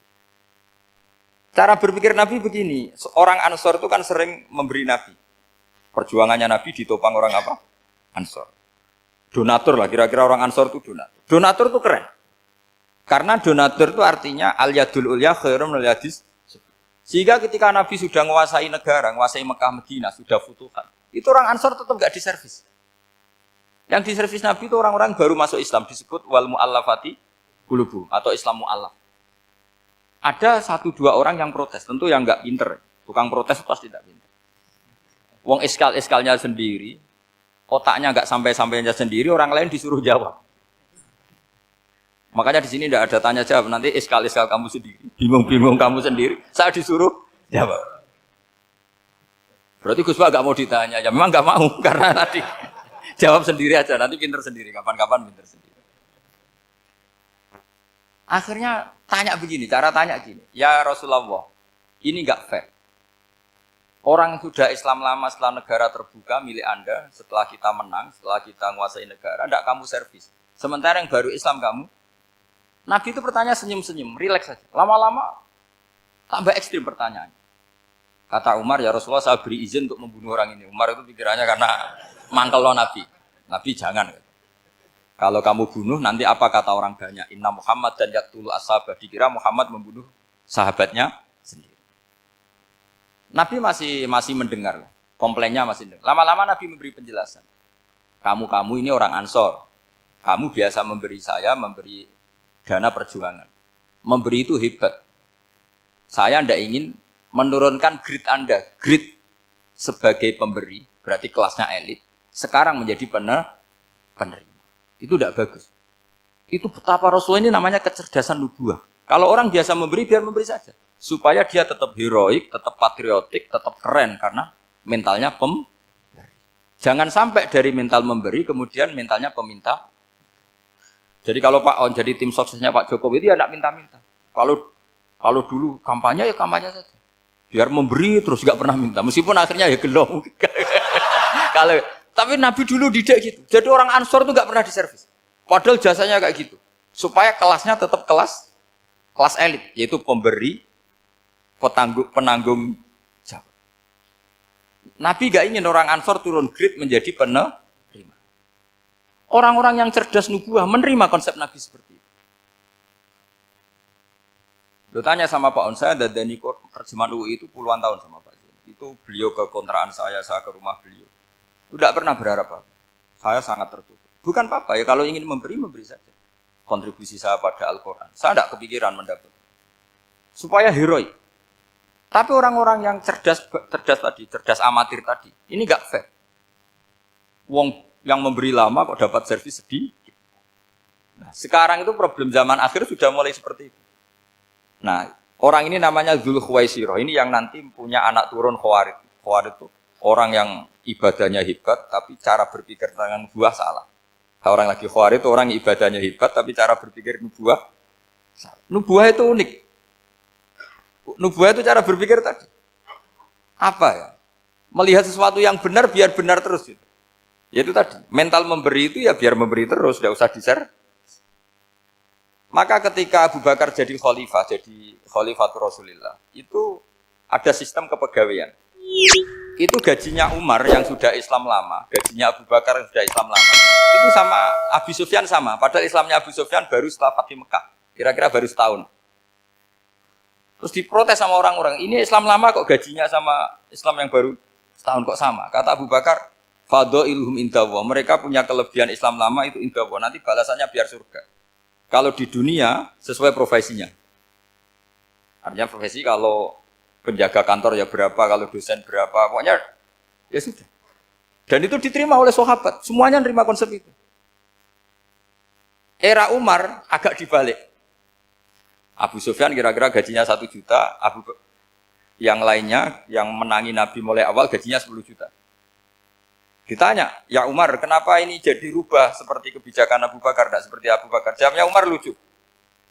Cara berpikir Nabi begini. Orang Ansor itu kan sering memberi Nabi. Perjuangannya Nabi ditopang orang apa? Ansor. Donatur lah, kira-kira orang Ansor itu donatur. Donatur itu keren. Karena donatur itu artinya al-yadul ulya khairum minal yadis. Sehingga ketika Nabi sudah menguasai negara, menguasai Mekah, Madinah, sudah futuhat, itu orang Ansor tetap nggak diservis. Yang diservis Nabi itu orang-orang baru masuk Islam, disebut wal mu'allafati qulubuhum atau Islam mu'allaf. Ada 1-2 orang yang protes, tentu yang nggak pinter. Tukang protes pasti tidak pinter. Wong iskal-iskalnya sendiri, otaknya nggak sampai-sampainya sendiri, orang lain disuruh jawab. Makanya di sini tidak ada tanya jawab, nanti iskal-iskal kamu sendiri, bingung-bingung kamu sendiri, saya disuruh jawab. Berarti Gus Pak nggak mau ditanya, ya memang nggak mau karena tadi jawab sendiri aja, nanti pinter sendiri, kapan-kapan pinter sendiri. Akhirnya tanya begini, cara tanya gini, ya Rasulullah, ini nggak fair. Orang sudah Islam lama setelah negara terbuka milik Anda, setelah kita menang, setelah kita menguasai negara, tidak kamu servis. Sementara yang baru Islam kamu, Nabi itu bertanya senyum-senyum, rileks saja. Lama-lama tambah ekstrim pertanyaannya. Kata Umar, ya Rasulullah saya beri izin untuk membunuh orang ini. Umar itu pikirannya karena mangkel lo Nabi. Nabi jangan. Kalau kamu bunuh, nanti apa kata orang banyak? Inna Muhammad dan yaktulu ashabah. Dikira Muhammad membunuh sahabatnya sendiri. Nabi masih mendengar. Komplainnya masih dengar. Lama-lama Nabi memberi penjelasan. Kamu ini orang Ansor. Kamu biasa memberi saya, memberi dana perjuangan. Memberi itu hebat. Saya tidak ingin menurunkan grade Anda. Grade sebagai pemberi, berarti kelasnya elit. Sekarang menjadi penerima. Itu tidak bagus. Itu betapa Rasulullah ini namanya kecerdasan nubuah. Kalau orang biasa memberi, biar memberi saja. Supaya dia tetap heroik, tetap patriotik, tetap keren. Karena mentalnya pemberi. Jangan sampai dari mental memberi, kemudian mentalnya peminta. Jadi kalau Pak On jadi tim suksesnya Pak Jokowi itu ya tidak minta-minta. Kalau dulu kampanye ya kampanye saja. Biar memberi terus nggak pernah minta. Meskipun akhirnya ya gelong. Tapi Nabi dulu didik gitu. Jadi orang Ansor itu nggak pernah diservis. Padahal jasanya kayak gitu. Supaya kelasnya tetap kelas elit, yaitu pemberi, penanggung jawab. Nabi gak ingin orang Ansor turun grade menjadi penerima. Orang-orang yang cerdas nubuah menerima konsep Nabi seperti itu. Lo tanya sama Pak On, saya dadani terjemahan UI itu puluhan tahun sama Pak. Itu beliau ke kontrakan saya ke rumah beliau. Tidak pernah berharap apa. Saya sangat tertutup. Bukan apa-apa ya, kalau ingin memberi saja. Kontribusi saya pada Al-Quran. Saya tidak kepikiran mendapat. Supaya heroik. Tapi orang-orang yang cerdas amatir tadi, ini nggak fair. Wong yang memberi lama kok dapat servis sedikit. Nah, sekarang itu problem zaman akhir sudah mulai seperti itu. Nah, orang ini namanya Dzul Khuwaisirah. Ini yang nanti punya anak turun Khawarid. Khawarid itu orang yang ibadahnya hebat, tapi cara berpikir tentang buah salah. Orang lagi Khawarid itu orang yang ibadahnya hebat, tapi cara berpikir nubuah salah. Nubuah itu unik. Nubuah itu cara berpikir tadi. Apa ya? Melihat sesuatu yang benar biar benar terus. Gitu. Yaitu tadi, mental memberi itu ya biar memberi terus, tidak usah di-share. Maka ketika Abu Bakar jadi khalifatul Rasulullah, itu ada sistem kepegawaian. Itu gajinya Umar yang sudah Islam lama, gajinya Abu Bakar yang sudah Islam lama, itu sama Abu Sufyan sama. Padahal Islamnya Abu Sufyan baru setelah Fathu Mekah, kira-kira baru setahun. Terus diprotes sama orang-orang, ini Islam lama kok gajinya sama Islam yang baru setahun kok sama. Kata Abu Bakar, fadhailuhum indallah, mereka punya kelebihan Islam lama itu indallah, nanti balasannya biar surga. Kalau di dunia sesuai profesinya. Artinya profesi kalau penjaga kantor ya berapa, kalau dosen berapa, pokoknya ya sudah. Dan itu diterima oleh sahabat, semuanya nerima konsep itu. Era Umar agak dibalik. Abu Sufyan kira-kira gajinya 1 juta, yang lainnya yang menangi Nabi mulai awal gajinya 10 juta. Ditanya, ya Umar, kenapa ini jadi rubah seperti kebijakan Abu Bakar, tidak seperti Abu Bakar? Jawabnya Umar lucu.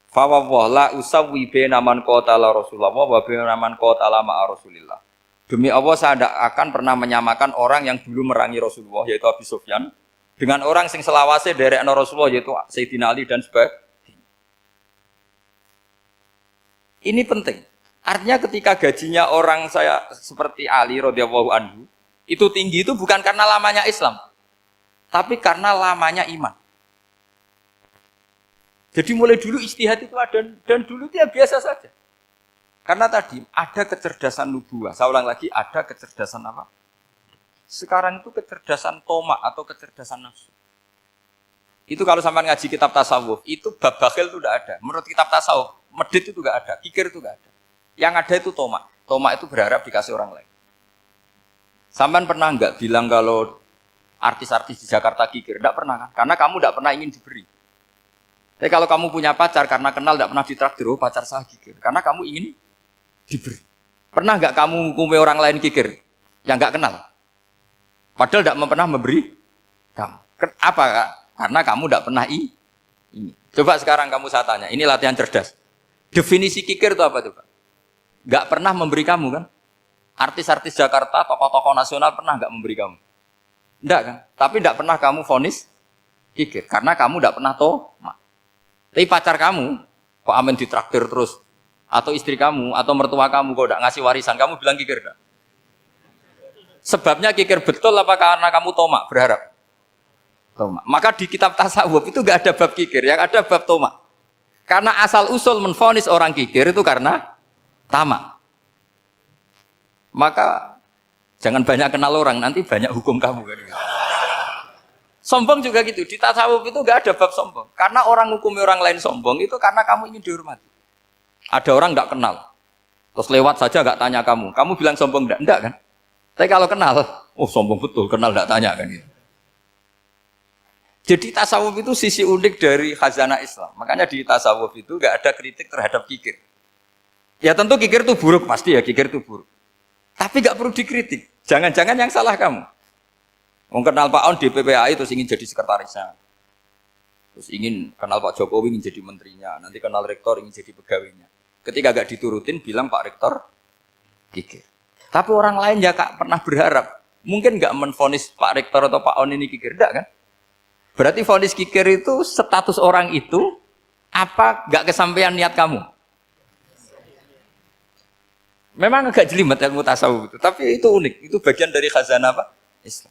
Fawwah la usawwi baina man qatala Rasulullah wa baina man qatala ma'a Rasulillah. Demi Allah saya tidak akan pernah menyamakan orang yang dulu merangi Rasulullah yaitu Abu Sufyan dengan orang sing selawase derekno Rasulullah yaitu Sayyidina Ali dan sebagainya. Ini penting. Artinya ketika gajinya orang saya seperti Ali radhiyallahu anhu itu tinggi itu bukan karena lamanya Islam, tapi karena lamanya iman. Jadi mulai dulu ijtihad itu ada, dan dulu dia biasa saja. Karena tadi ada kecerdasan nubuah. Saya ulang lagi, ada kecerdasan apa? Sekarang itu kecerdasan tomak atau kecerdasan nafsu. Itu kalau sampai ngaji kitab tasawuf, itu bab bakhil itu tidak ada. Menurut kitab tasawuf, medit itu tidak ada, kikir itu tidak ada. Yang ada itu tomak. Tomak itu berharap dikasih orang lain. Sampai pernah enggak bilang kalau artis-artis di Jakarta kikir? Enggak pernah kan? Karena kamu enggak pernah ingin diberi. Tapi kalau kamu punya pacar karena kenal enggak pernah ditraktir, oh pacar saya kikir. Karena kamu ingin diberi. Pernah enggak kamu hukumi orang lain kikir? Yang enggak kenal. Padahal enggak pernah memberi kamu. Apa Kak? Karena kamu enggak pernah ini. Coba sekarang kamu saya tanya, ini latihan cerdas. Definisi kikir itu apa coba? Enggak pernah memberi kamu kan? Artis-artis Jakarta, tokoh-tokoh nasional pernah nggak memberi kamu? Enggak kan? Tapi enggak pernah kamu vonis kikir. Karena kamu enggak pernah tomak. Tapi pacar kamu, kok amin ditraktir terus? Atau istri kamu, atau mertua kamu, kok enggak ngasih warisan, kamu bilang kikir enggak? Sebabnya kikir betul apa karena kamu tomak, berharap? Tomak. Maka di kitab tasawuf itu enggak ada bab kikir, yang ada bab tomak. Karena asal usul menvonis orang kikir itu karena tamak. Maka jangan banyak kenal orang, nanti banyak hukum kamu. Sombong juga gitu, di tasawuf itu enggak ada bab sombong. Karena orang hukumi orang lain sombong itu karena kamu ingin dihormati. Ada orang enggak kenal, terus lewat saja enggak tanya kamu bilang sombong enggak kan? Tapi kalau kenal, oh sombong betul, kenal enggak tanya kan gitu. Jadi tasawuf itu sisi unik dari khazanah Islam. Makanya di tasawuf itu enggak ada kritik terhadap kikir. Ya tentu kikir itu buruk, pasti ya kikir itu buruk. Tapi nggak perlu dikritik. Jangan-jangan yang salah kamu. Mau kenal Pak On di PPAI terus ingin jadi sekretarisnya. Terus ingin kenal Pak Jokowi ingin jadi menterinya. Nanti kenal rektor ingin jadi pegawainya. Ketika nggak diturutin bilang Pak Rektor kikir. Tapi orang lain ya Kak pernah berharap. Mungkin nggak menvonis Pak Rektor atau Pak On ini kikir. Enggak kan? Berarti vonis kikir itu status orang itu apa gak kesampaian niat kamu? Memang agak jelimet ilmu tasawuf itu, tapi itu unik. Itu bagian dari khazanah apa? Islam.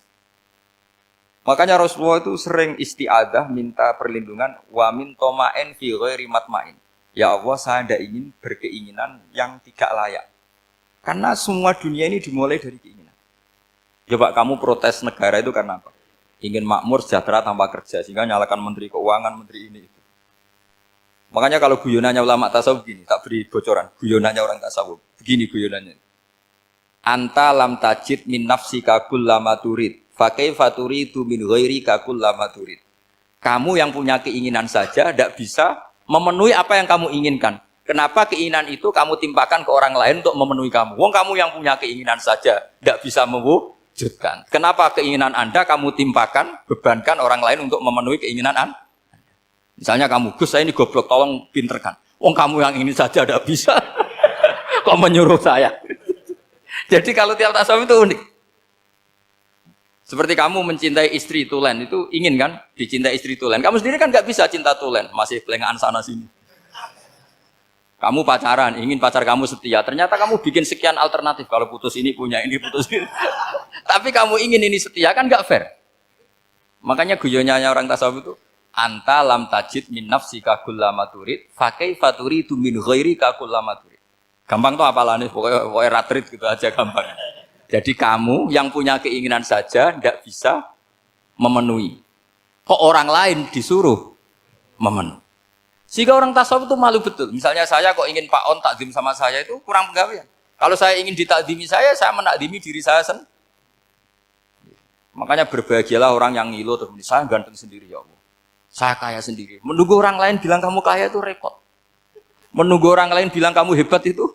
Makanya Rasulullah itu sering isti'adah minta perlindungan wa min toma'in fi ghairi matma'in. Ya Allah, saya tidak ingin berkeinginan yang tidak layak. Karena semua dunia ini dimulai dari keinginan. Coba kamu protes negara itu karena apa? Ingin makmur, sejahtera tanpa kerja, sehingga nyalakan menteri keuangan, menteri ini itu. Makanya kalau guyonannya ulama tasawuf begini, tak beri bocoran, guyonannya orang tasawuf. Begini guyonannya. Anta lam tajid min nafsika kullama turid, fa kaifa turidu min ghairika kullama turid. Kamu yang punya keinginan saja tidak bisa memenuhi apa yang kamu inginkan. Kenapa keinginan itu kamu timpakan ke orang lain untuk memenuhi kamu? Wong kamu yang punya keinginan saja tidak bisa mewujudkan. Kenapa keinginan Anda kamu timpakan, bebankan orang lain untuk memenuhi keinginan Anda? Misalnya kamu, Gus saya ini goblok, tolong pinterkan. Wong kamu yang ini saja tidak bisa. Kok menyuruh saya? Jadi kalau tiap tasawuf itu unik. Seperti kamu mencintai istri tulen, itu ingin kan dicintai istri tulen. Kamu sendiri kan nggak bisa cinta tulen, masih pelengahan sana sini. Kamu pacaran, ingin pacar kamu setia. Ternyata kamu bikin sekian alternatif. Kalau putus ini punya ini, putus ini. Tapi kamu ingin ini setia, kan nggak fair. Makanya guyonanya orang tasawuf itu, anta lam tajid min nafsika kullama turid, fa kaifa turidu min ghairika kullama turid. Gampang tuh apalane, pokoknya ratrit gitu aja gampang. Jadi kamu yang punya keinginan saja tidak bisa memenuhi. Kok orang lain disuruh memenuhi. Sehingga orang tasawuf itu malu betul. Misalnya saya kok ingin Pak On takdim sama saya itu kurang penggawean. Kalau saya ingin ditakdimi saya menakdimi diri saya sendiri. Makanya berbahagialah orang yang ngilu terus saya ganteng sendiri ya Allah. Saya kaya sendiri. Menunggu orang lain bilang kamu kaya itu repot. Menunggu orang lain bilang kamu hebat itu,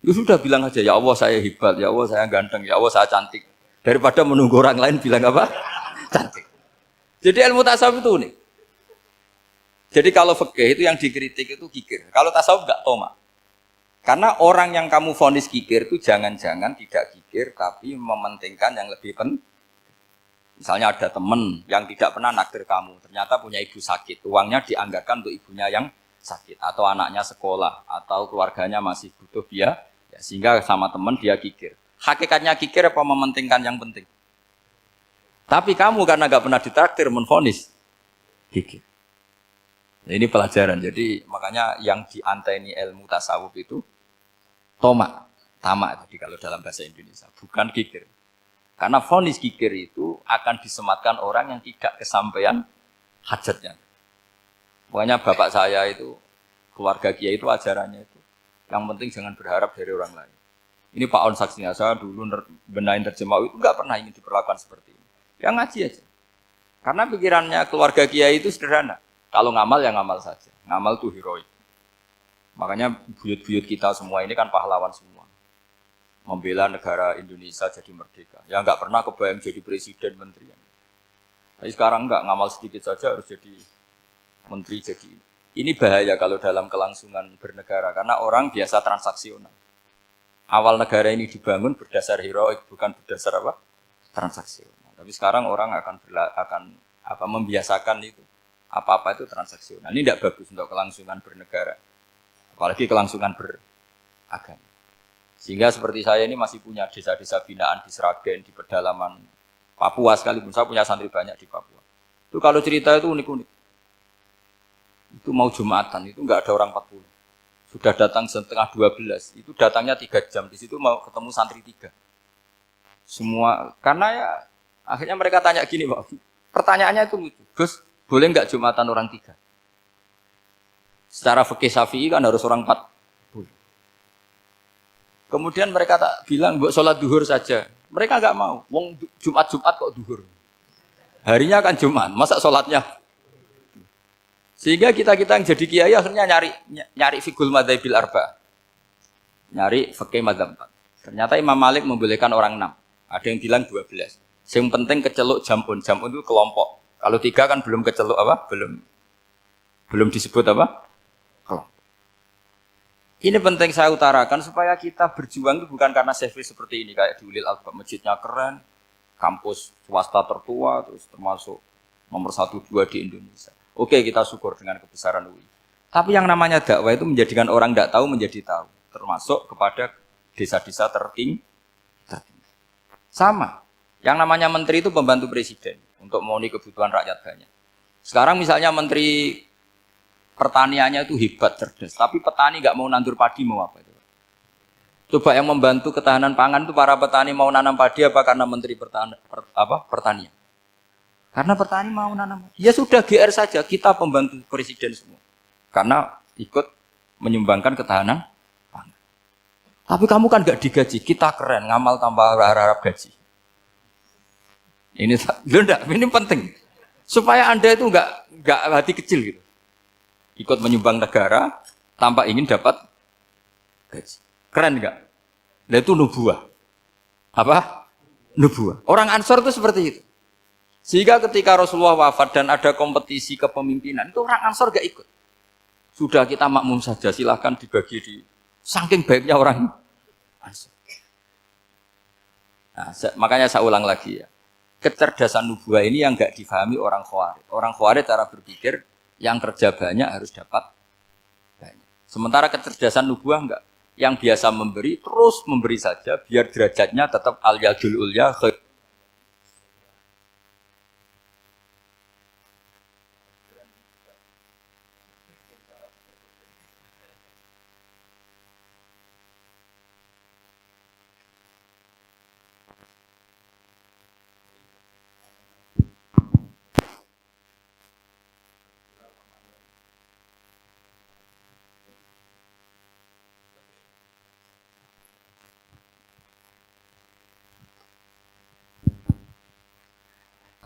ya sudah bilang aja ya Allah saya hebat, ya Allah saya ganteng, ya Allah saya cantik. Daripada menunggu orang lain bilang apa? Cantik. Jadi ilmu tasawuf itu unik. Jadi kalau fikih itu yang dikritik itu kikir. Kalau tasawuf enggak toma. Karena orang yang kamu vonis kikir itu jangan-jangan tidak kikir tapi mementingkan yang lebih penting. Misalnya ada teman yang tidak pernah naktir kamu, ternyata punya ibu sakit, uangnya dianggarkan untuk ibunya yang sakit, atau anaknya sekolah, atau keluarganya masih butuh biaya, ya, sehingga sama teman dia kikir. Hakikatnya kikir apa mementingkan yang penting? Tapi kamu karena nggak pernah ditraktir menvonis kikir. Nah, ini pelajaran. Jadi makanya yang dianteni ilmu tasawuf itu tamak tadi kalau dalam bahasa Indonesia, bukan kikir. Karena vonis kikir itu akan disematkan orang yang tidak kesampaian hajatnya. Pokoknya bapak saya itu, keluarga kiai itu ajarannya itu. Yang penting jangan berharap dari orang lain. Ini Pak On saksinya, saya dulu benahin terjemah itu nggak pernah ingin diperlakukan seperti ini. Yang ngaji aja. Karena pikirannya keluarga kiai itu sederhana. Kalau ngamal ya ngamal saja. Ngamal itu heroik. Makanya buyut-buyut kita semua ini kan pahlawan semua. Membela negara Indonesia jadi merdeka. Ya nggak pernah kebayang jadi presiden, menteri. Tapi sekarang nggak, ngamal sedikit saja harus jadi menteri. Jadi ini bahaya kalau dalam kelangsungan bernegara. Karena orang biasa transaksional. Awal negara ini dibangun berdasar heroik, bukan berdasar apa? Transaksional. Tapi sekarang orang akan membiasakan itu. Apa-apa itu transaksional. Ini tidak bagus untuk kelangsungan bernegara. Apalagi kelangsungan beragama. Sehingga seperti saya ini masih punya desa-desa binaan di Sragen, di pedalaman Papua sekalipun. Saya punya santri banyak di Papua. Itu kalau cerita itu unik-unik. Itu mau Jumatan, itu nggak ada orang 40. Sudah datang setengah 12. Itu datangnya 3 jam. Di situ mau ketemu santri 3. Semua, karena ya akhirnya mereka tanya gini, Pak. Pertanyaannya itu lucu. Gus, boleh nggak Jumatan orang 3? Secara fikih Syafi'i kan harus orang 4. Kemudian mereka tak bilang, buat sholat duhur saja. Mereka nggak mau. Wong Jumat kok duhur. Harinya kan Jumat, masa sholatnya? Sehingga kita yang jadi kiai akhirnya nyari fikul madzhabil arba. Nyari fikih madzhab 4. Ternyata Imam Malik membolehkan orang 6. Ada yang bilang 12. Yang penting keceluk jamun. Jamun itu kelompok. Kalau 3 kan belum keceluk apa? Belum disebut apa? Kelompok. Ini penting saya utarakan supaya kita berjuang itu bukan karena service seperti ini kayak di Ulil Albab, masjidnya keren, kampus swasta tertua, terus termasuk nomor 1, 2 di Indonesia. Oke, kita syukur dengan kebesaran UI. Tapi yang namanya dakwah itu menjadikan orang tidak tahu menjadi tahu, termasuk kepada desa-desa tertinggi. Sama. Yang namanya menteri itu pembantu presiden untuk memenuhi kebutuhan rakyat banyak. Sekarang misalnya menteri pertaniannya itu hebat, cerdas, tapi petani nggak mau nandur padi, mau apa itu? Coba yang membantu ketahanan pangan itu para petani mau nanam padi apa karena menteri pertanian? Karena petani mau nanam. Ya sudah GR saja, kita pembantu presiden semua. Karena ikut menyumbangkan ketahanan pangan. Tapi kamu kan nggak digaji, kita keren, ngamal tambah harap gaji. Ini ini penting. Supaya Anda itu nggak hati kecil gitu. Ikut menyumbang negara tanpa ingin dapat gaji. Keren nggak? Nah itu nubuah. Apa? Nubuah. Orang Ansor itu seperti itu. Sehingga ketika Rasulullah wafat dan ada kompetisi kepemimpinan, itu orang Ansor gak ikut. Sudah kita makmum saja, silahkan dibagi di saking baiknya orang Ansor. Nah, makanya saya ulang lagi ya. Kecerdasan nubuah ini yang gak difahami orang Khawarij. Orang Khawarij cara berpikir yang kerja banyak harus dapat banyak. Sementara kecerdasan nubuah enggak. Yang biasa memberi, terus memberi saja, biar derajatnya tetap al-yadul ulya.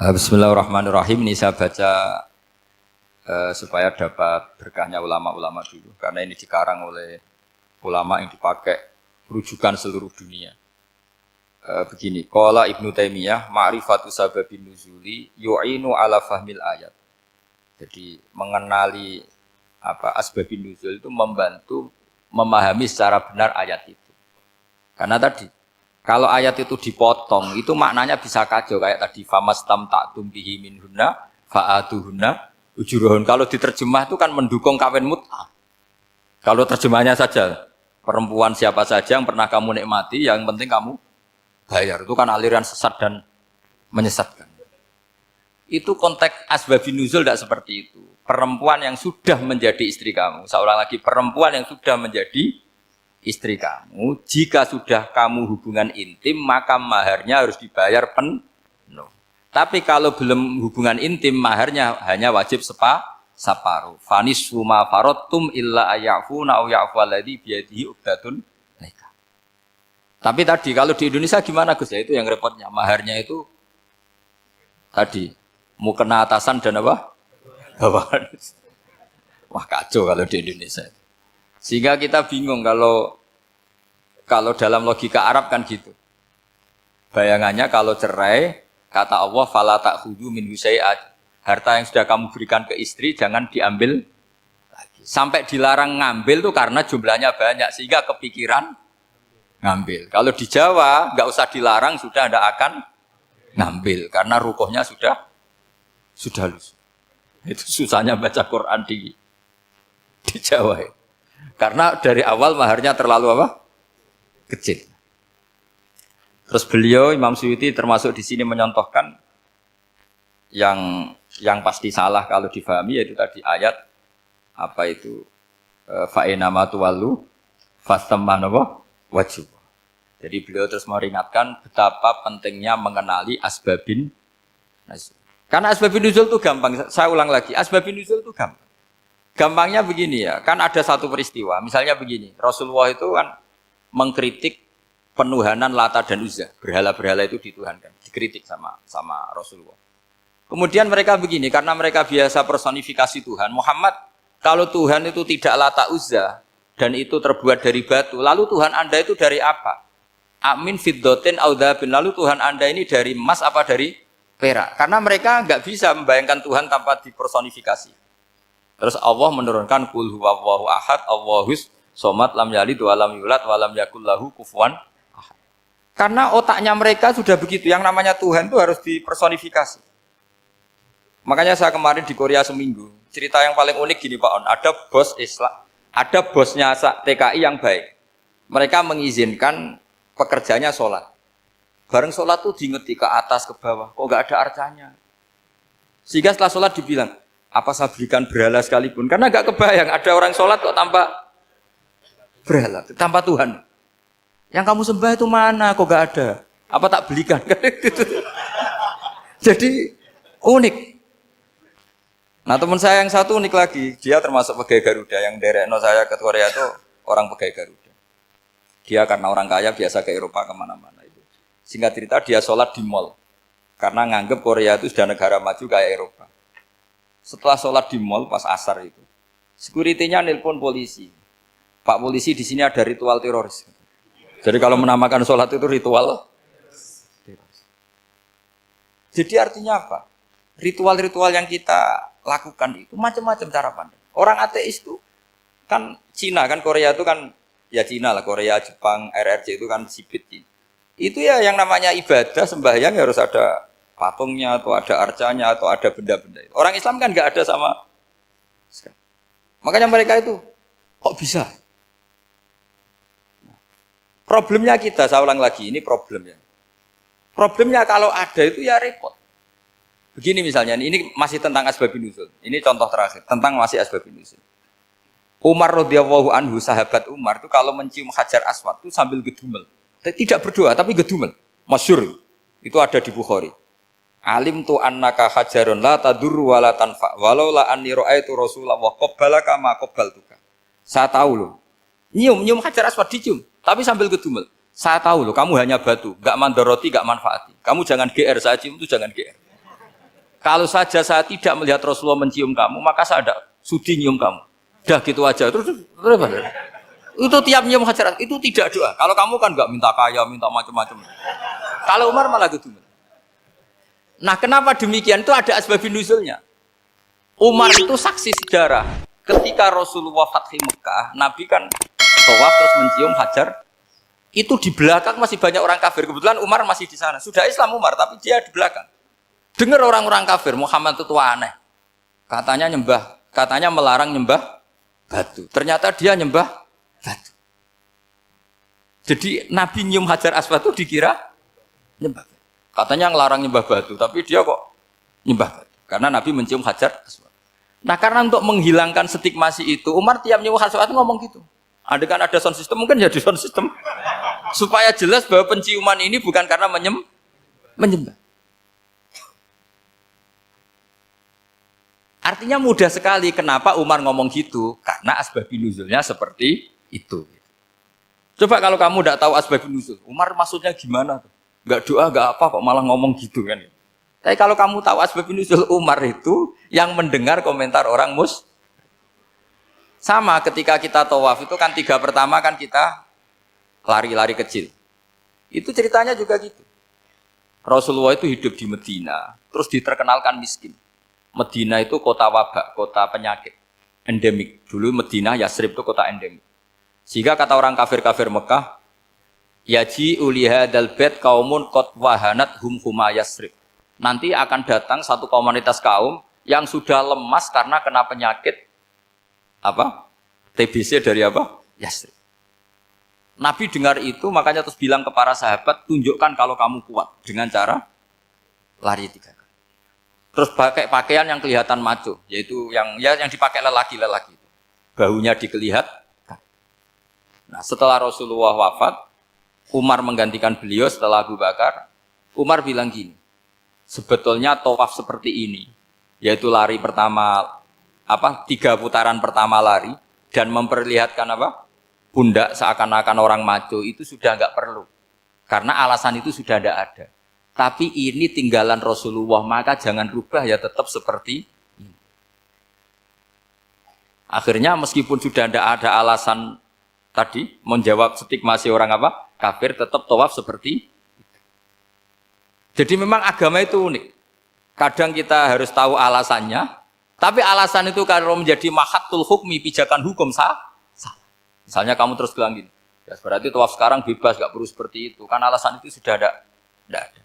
Bismillahirrahmanirrahim. Ini saya baca supaya dapat berkahnya ulama-ulama dulu. Karena ini dikarang oleh ulama yang dipakai rujukan seluruh dunia. Begini, qala Ibnu Taimiyah, ma'rifatu sababin nuzuli yu'inu ala fahmil ayat. Jadi mengenali asbabin nuzul itu membantu memahami secara benar ayat itu. Karena tadi kalau ayat itu dipotong, itu maknanya bisa kacau kayak tadi famastam ta'tum bihi minhunna fa'atuhunna ujurahun. Kalau diterjemah itu kan mendukung kawin mut'ah. Kalau terjemahnya saja perempuan siapa saja yang pernah kamu nikmati, yang penting kamu bayar. Itu kan aliran sesat dan menyesatkan. Itu konteks asbabun nuzul tidak seperti itu. Perempuan yang sudah menjadi istri kamu, seorang lagi perempuan yang sudah menjadi istri kamu, jika sudah kamu hubungan intim, maka maharnya harus dibayar penuh. Tapi kalau belum hubungan intim, maharnya hanya wajib separuh. Fanis huma farotum illa ayafuna au ya'fu alladhi biyadihi uqdatun nikah. Tapi tadi kalau di Indonesia gimana Gus? Ya itu yang repotnya. Maharnya itu tadi mau kena atasan dan apa? Bawahan. Wah kacau kalau di Indonesia. Sehingga kita bingung kalau dalam logika Arab kan gitu. Bayangannya kalau cerai, kata Allah fala ta'khudhu minhu syai'an. Harta yang sudah kamu berikan ke istri jangan diambil lagi. Sampai dilarang ngambil tuh karena jumlahnya banyak sehingga kepikiran ngambil. Kalau di Jawa enggak usah dilarang sudah tidak akan ngambil karena rukuhnya sudah lusuh. Itu susahnya baca Quran di Jawa. Karena dari awal maharnya terlalu kecil. Terus beliau Imam Suyuti termasuk di sini menyontohkan yang pasti salah kalau difahami yaitu tadi ayat fa inama tuwallu fastamma wajhu. Jadi beliau terus meringatkan betapa pentingnya mengenali asbabin nuzul. Karena asbabin nuzul itu gampang. Saya ulang lagi, asbabin nuzul itu gampang. Gampangnya begini ya, kan ada satu peristiwa, misalnya begini, Rasulullah itu kan mengkritik penuhanan Lata dan Uzza, berhala-berhala itu dituhankan, dikritik sama Rasulullah. Kemudian mereka begini, karena mereka biasa personifikasi Tuhan, Muhammad, kalau Tuhan itu tidak Lata Uzza, dan itu terbuat dari batu, lalu Tuhan Anda itu dari apa? Amin fiddotin audhabin, lalu Tuhan Anda ini dari emas apa dari perak? Karena mereka nggak bisa membayangkan Tuhan tanpa dipersonifikasi. Terus Allah menurunkan qul huwallahu ahad, Allahus somad, lam yalid wa lam yulad wa lam yakul lahu kufuwan ahad. Karena otaknya mereka sudah begitu, yang namanya Tuhan itu harus dipersonifikasi. Makanya saya kemarin di Korea seminggu, cerita yang paling unik gini Pak On, ada bos Islam, ada bosnya TKI yang baik. Mereka mengizinkan pekerjanya sholat. Bareng sholat tuh diingeti ke atas, ke bawah, kok nggak ada arcanya. Sehingga setelah sholat dibilang, apa saya berikan berhala sekalipun? Karena nggak kebayang, ada orang sholat kok tanpa berhala, tanpa Tuhan. Yang kamu sembah itu mana? Kok nggak ada? Apa tak belikan? Jadi unik. Nah teman saya yang satu unik lagi, dia termasuk pegawai Garuda yang derekno saya ke Korea itu orang pegawai Garuda. Dia karena orang kaya biasa ke Eropa kemana-mana itu. Singkat cerita dia sholat di mall karena nganggep Korea itu sudah negara maju kayak Eropa. Setelah sholat di mall pas asar itu, security-nya nelpon polisi. Pak polisi di sini ada ritual teroris. Jadi kalau menamakan sholat itu ritual teroris. Jadi artinya apa? Ritual-ritual yang kita lakukan itu macam-macam cara pandang. Orang ateis itu kan Cina kan Korea itu kan ya Cina lah, Korea, Jepang, RRC itu kan sipit. Itu ya yang namanya ibadah sembahyang harus ada patungnya atau ada arcanya atau ada benda-benda itu. Orang Islam kan nggak ada sama sekali. Makanya mereka itu kok bisa? Problemnya kita, saya ulang lagi, ini problemnya. Problemnya kalau ada itu ya repot. Begini misalnya, ini masih tentang asbabun nuzul. Ini contoh terakhir, tentang masih asbabun nuzul. Umar radhiyallahu anhu, sahabat Umar itu kalau mencium Hajar Aswad itu sambil gedumel. Tidak berdoa, tapi gedumel. Masyhur. Itu ada di Bukhari. Alim tu annaka hajarun la tadur wa la tanfa. Walau la anni ra'aitu Rasulullah qabbalaka ma qabbaltuka. Saya tahu loh. Nyium Hajar Aswad dicium, tapi sambil gedumel. Saya tahu loh, kamu hanya batu, enggak mandoroti, enggak manfaati. Kamu jangan GR, saya cium itu jangan GR. Kalau saja saya tidak melihat Rasulullah mencium kamu, maka saya ada sudi nyium kamu. Dah gitu aja. Terus itu tiap nyium Hajar itu tidak doa. Kalau kamu kan nggak minta kaya, minta macam-macam. Kalau Umar malah gitu. Nah, kenapa demikian? Itu ada asbabun nuzulnya. Umar itu saksi sejarah. Ketika Rasulullah Fathi Mekah, Nabi kan tawaf terus mencium Hajar. Itu di belakang masih banyak orang kafir. Kebetulan Umar masih di sana. Sudah Islam Umar, tapi dia di belakang. Dengar orang-orang kafir, Muhammad itu aneh. Katanya melarang nyembah batu. Ternyata dia nyembah batu. Jadi Nabi nyium Hajar Aswad itu dikira nyembah batu. Katanya ngelarang nyembah batu, tapi dia kok nyembah batu. Karena Nabi mencium Hajar Aswad. Nah karena untuk menghilangkan stigmasi itu, Umar tiap nyium Hajar Aswad itu ngomong gitu. Ada kan ada sound system, mungkin jadi sound system. Supaya jelas bahwa penciuman ini bukan karena menyembah. Artinya mudah sekali kenapa Umar ngomong gitu, karena asbabun nuzulnya seperti itu. Coba kalau kamu tidak tahu asbabun nuzul, Umar maksudnya gimana? Gak doa, gak apa kok malah ngomong gitu kan. Tapi kalau kamu tahu asbabun nuzul Umar itu yang mendengar komentar orang sama ketika kita tawaf itu kan 3 pertama kan kita lari-lari kecil. Itu ceritanya juga gitu. Rasulullah itu hidup di Medina, terus diterkenalkan miskin. Medina itu kota wabak, kota penyakit, endemik. Dulu Medina, Yasrib itu kota endemik. Sehingga kata orang kafir-kafir Mekah, yaji uliha dalbet kaumun kot wahanat huma Yasrib. Nanti akan datang satu komunitas kaum yang sudah lemas karena kena penyakit TBC dari Yasrib. Nabi dengar itu, makanya terus bilang ke para sahabat, tunjukkan kalau kamu kuat dengan cara lari 3 kali. Terus pakai pakaian yang kelihatan maco, yaitu yang dipakai lelaki-lelaki. Bahunya dikelihatkan. Nah, setelah Rasulullah wafat, Umar menggantikan beliau setelah Abu Bakar. Umar bilang gini, sebetulnya tawaf seperti ini, yaitu lari pertama 3 putaran pertama lari dan memperlihatkan pundak seakan-akan orang maco itu sudah enggak perlu. Karena alasan itu sudah tidak ada. Tapi ini tinggalan Rasulullah, maka jangan rubah ya tetap seperti ini. Akhirnya meskipun sudah tidak ada alasan tadi menjawab stigmasi orang kafir, tetap tawaf seperti itu. Jadi memang agama itu unik. Kadang kita harus tahu alasannya, tapi alasan itu kalau menjadi mahatul hukmi, pijakan hukum salah. Misalnya kamu terus bilang gini, ya berarti tawaf sekarang bebas, gak perlu seperti itu. Kan alasan itu sudah tidak ada.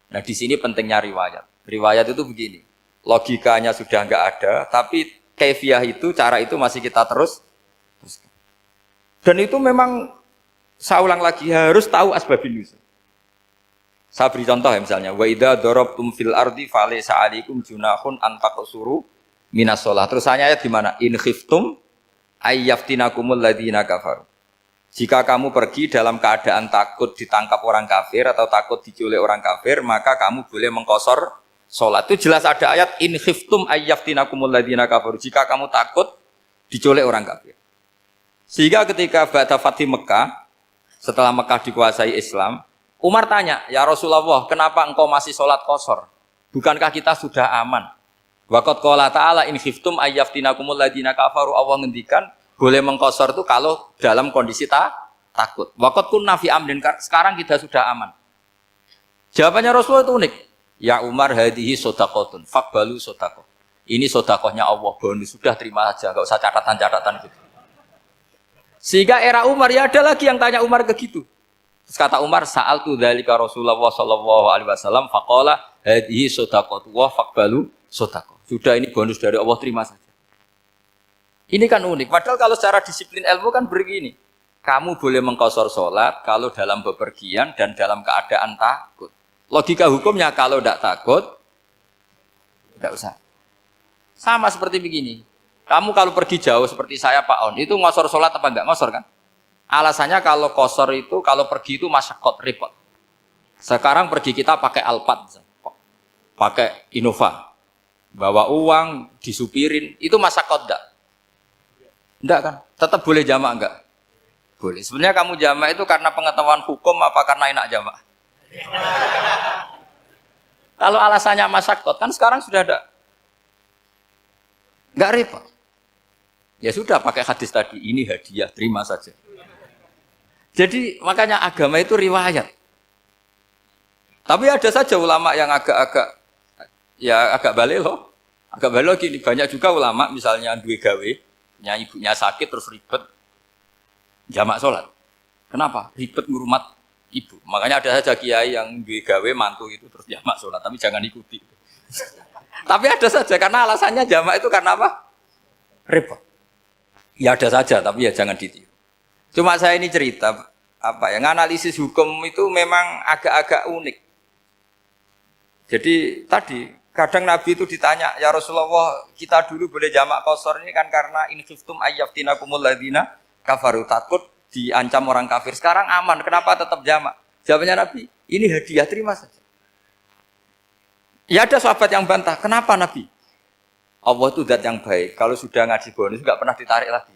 Nah di sini pentingnya riwayat. Riwayat itu begini. logikanya sudah nggak ada, tapi kaifiah itu, cara itu masih kita terus. Dan itu memang saya ulang lagi harus tahu asbabun nuzul. Saya beri contoh ya misalnya, wa idza darabtum fil ardi falaysa 'alaikum junahun an taqsuru minas shalah. Terus ayat di mana? In khiftum ayyaftinakumul ladzina kafaru. Jika kamu pergi dalam keadaan takut ditangkap orang kafir atau takut diculik orang kafir, maka kamu boleh mengqasar salat. Itu jelas ada ayat in khiftum ayyaftinakumul ladzina kafaru. Jika kamu takut diculik orang kafir. Sehingga ketika ba'da fathi Mekah, setelah Mekah dikuasai Islam, Umar tanya, ya Rasulullah, kenapa engkau masih sholat qasar? Bukankah kita sudah aman? Waqad qala ta'ala in khiftum ayyaftinakumul ladzina kafaru. Allah ngendikan boleh mengqasar itu kalau dalam kondisi takut. Waqad kunna fi amrin, sekarang kita sudah aman. Jawabannya Rasulullah itu unik. Ya Umar, hadihi shadaqatun faqbalu shadaqah. Ini sedekahnya Allah, bonus sudah terima aja, enggak usah catatan-catatan gitu. Sehingga era Umar ya ada lagi yang tanya Umar ke gitu. Terus kata Umar, sa'altu dzalika Rasulullah sallallahu alaihi wasallam faqala hadhihi shadaqatu wa faqbalu shadaqah. Sudah ini bonus dari Allah, terima saja. Ini kan unik. Padahal kalau secara disiplin ilmu kan begini. Kamu boleh mengqasar salat kalau dalam bepergian dan dalam keadaan takut. Logika hukumnya kalau tidak takut tidak usah. Sama seperti begini. Kamu kalau pergi jauh seperti saya Pak On, itu ngosor salat apa enggak? Ngosor kan? Alasannya kalau kosor itu, kalau pergi itu masyakot, repot. Sekarang pergi kita pakai Alphard, pakai Innova, bawa uang, disupirin, itu masyakot enggak? Enggak kan? Tetap boleh jamak enggak? Boleh. Sebenarnya kamu jamak itu karena pengetahuan hukum apa karena enak jamak? Kalau alasannya masyakot, kan sekarang sudah ada. Enggak repot. Ya sudah pakai hadis tadi, ini hadiah, terima saja. Jadi makanya agama itu riwayat. Tapi ada saja ulama yang agak balik loh. Agak balik gini, banyak juga ulama misalnya duwe gawe, ibunya sakit terus ribet jamak sholat. Kenapa? Ribet ngurumat ibu. Makanya ada saja kiai yang duwe gawe mantu itu terus jamak sholat, tapi jangan ikuti. Tapi ada saja karena alasannya jamak itu karena apa? Repot. Ya ada saja, tapi ya jangan ditiru. Cuma saya ini cerita, analisis hukum itu memang agak-agak unik. Jadi tadi, kadang Nabi itu ditanya, ya Rasulullah, kita dulu boleh jamak qasar ini kan karena in khiftum ayyaftinakumul ladzina kafaru, takut diancam orang kafir. Sekarang aman, kenapa tetap jamak? Jawabannya Nabi, ini hadiah, terima saja. Ya ada sahabat yang bantah, kenapa Nabi? Allah itu zat yang baik, kalau sudah ngaji bonus nggak pernah ditarik lagi.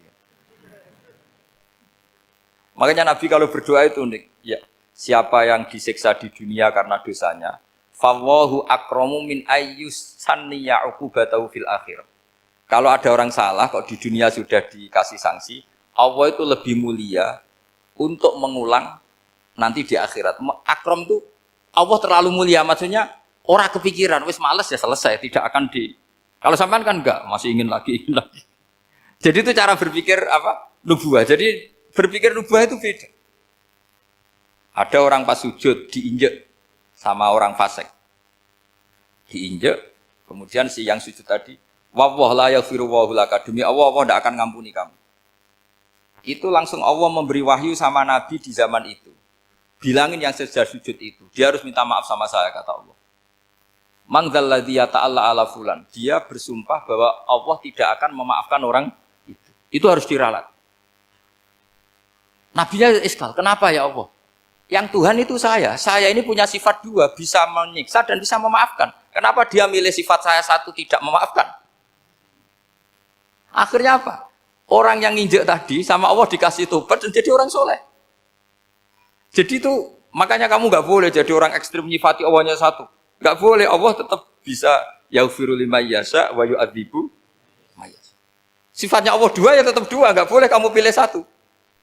Makanya Nabi kalau berdoa itu unik. Ya, siapa yang disiksa di dunia karena dosanya, fawahu akramu min ayyus sanniya uqubatahu fil akhir. Kalau ada orang salah kok di dunia sudah dikasih sanksi, Allah itu lebih mulia untuk mengulang nanti di akhirat. Akram itu Allah terlalu mulia, maksudnya orang kepikiran, wis males ya selesai, tidak akan di. Kalau sampean kan enggak, masih ingin lagi. Jadi itu cara berpikir nubuah. Jadi berpikir nubuah itu beda. Ada orang pas sujud diinjek sama orang fasik. Diinjek, kemudian si yang sujud tadi, wallah la yaghfiru wallahu laka, demi Allah tidak akan ngampuni kamu. Itu langsung Allah memberi wahyu sama Nabi di zaman itu. Bilangin yang sedang sujud itu, dia harus minta maaf sama saya, kata Allah. Man dzalladzi yata'alla ala fulan. Dia bersumpah bahwa Allah tidak akan memaafkan orang itu. Itu harus diralat. Nabinya iskal, kenapa ya Allah? Yang Tuhan itu saya ini punya sifat dua, bisa menyiksa dan bisa memaafkan. Kenapa dia milih sifat saya satu tidak memaafkan? Akhirnya apa? Orang yang nginjek tadi sama Allah dikasih tobat dan jadi orang soleh. Jadi itu makanya kamu nggak boleh jadi orang ekstrim nyifati Allahnya satu. Nggak boleh, Allah tetap bisa yaghfiru liman yasha wa yu'adzibu may yasha. Sifatnya Allah dua ya tetap dua, nggak boleh kamu pilih satu.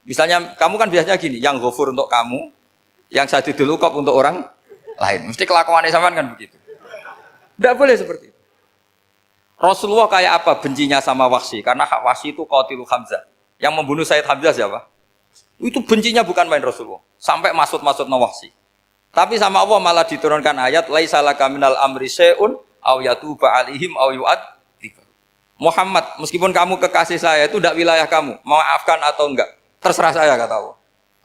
Misalnya kamu kan biasanya gini, yang ghafur untuk kamu, yang sadidul uqab untuk orang lain. Mesti kelakuannya sampean kan begitu. Nggak boleh seperti itu. Rasulullah kayak apa bencinya sama Wahsy? Karena Wahsy itu qatilu Hamzah. Yang membunuh Sayyid Hamzah siapa? Itu bencinya bukan main Rasulullah. Sampai maksud-maksud Wahsy. Tapi sama Allah malah diturunkan ayat laisa laka minal amri syai'un au yatuba alaihim au yu'adzib. Muhammad, meskipun kamu kekasih saya itu tidak wilayah kamu, maafkan atau enggak, terserah saya kata Allah.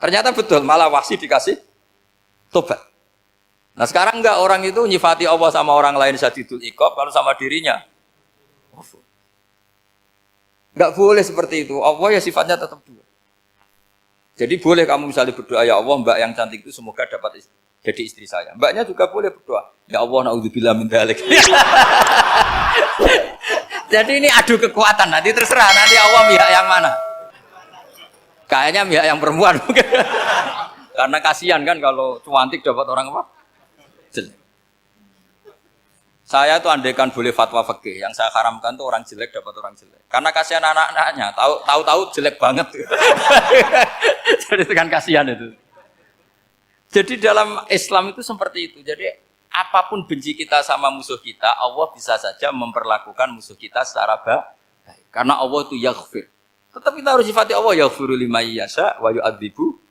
Ternyata betul, malah Wahsy dikasih tobat. Nah sekarang enggak, orang itu nyifati Allah sama orang lain syadidul iqab, kalau sama dirinya enggak boleh seperti itu. Allah ya sifatnya tetap dua. Jadi boleh kamu misalnya berdoa, ya Allah mbak yang cantik itu semoga dapat jadi istri saya. Mbaknya juga boleh berdoa, ya Allah naudzubillah min dzalik. Jadi ini adu kekuatan, nanti terserah nanti Allah pihak yang mana. Kayaknya pihak yang perempuan mungkin. Karena kasihan kan kalau cantik dapat orang apa? Jelek. Saya tuh andaikan boleh fatwa fikih, yang saya haramkan tuh orang jelek dapat orang jelek. Karena kasihan anak-anaknya, tahu-tahu jelek banget. Jadi itu kan kasihan itu. Jadi dalam Islam itu seperti itu. Jadi apapun benci kita sama musuh kita, Allah bisa saja memperlakukan musuh kita secara baik. Karena Allah itu yaghfir. Tetap kita harus sifati Allah yaghfiru liman yasha wa yu'adzibu.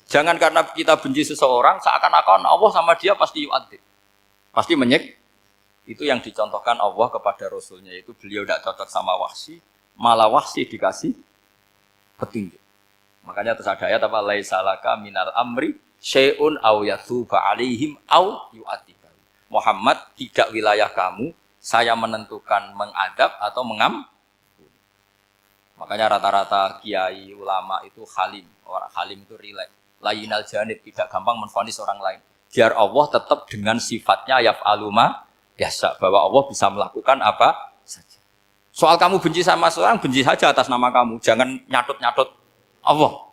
Jangan karena kita benci seseorang seakan-akan Allah sama dia pasti yu'adzib. Pasti menyek. Itu yang dicontohkan Allah kepada Rasulnya, itu beliau tidak cocok sama Wahsy, malah Wahsy dikasih petunjuk. Makanya terus ada ayat apa? Laisa laka minal amri syai'un aw yatuba alaihim aw yu'adzibahum. Muhammad, tidak wilayah kamu, saya menentukan mengadab atau mengampuni. Makanya rata-rata kiai ulama itu halim. Orang halim itu rileks. Layinal janib, tidak gampang menvonis orang lain. Biar Allah tetap dengan sifatnya yaf'alu ma biasa, bahwa Allah bisa melakukan apa saja. Soal kamu benci sama seorang, benci saja atas nama kamu. Jangan nyatut-nyatut Allah.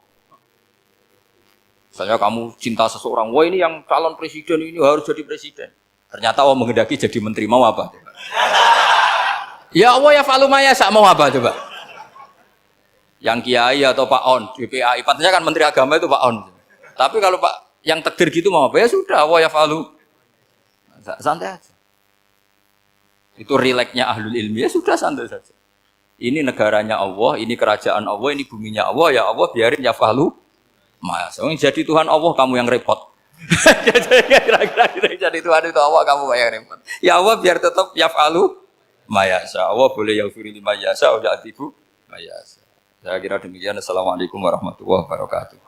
Misalnya kamu cinta seseorang, wah ini yang calon presiden ini harus jadi presiden. Ternyata Allah menghendaki jadi menteri, mau apa? Ya Allah ya falu maya, mau apa coba? Yang kiai atau Pak On, DPAI, patutnya kan menteri agama itu Pak On. Tapi kalau Pak yang takdir gitu mau apa? Ya sudah, Allah ya falu. Santai aja. Itu rileksnya ahlul ilmi, ya sudah santai saja. Ini negaranya Allah, ini kerajaan Allah, ini buminya Allah, ya Allah biarin ya falu. Mas, jadi Tuhan Allah kamu yang repot. Kira-kira jadi Tuhan itu Allah kamu yang repot. Ya Allah biar tetap ya falu mayasa. Allah boleh yaghfir liman yasha wa ya'dzibu mayasa. Saya kira demikian. Assalamualaikum warahmatullahi wabarakatuh.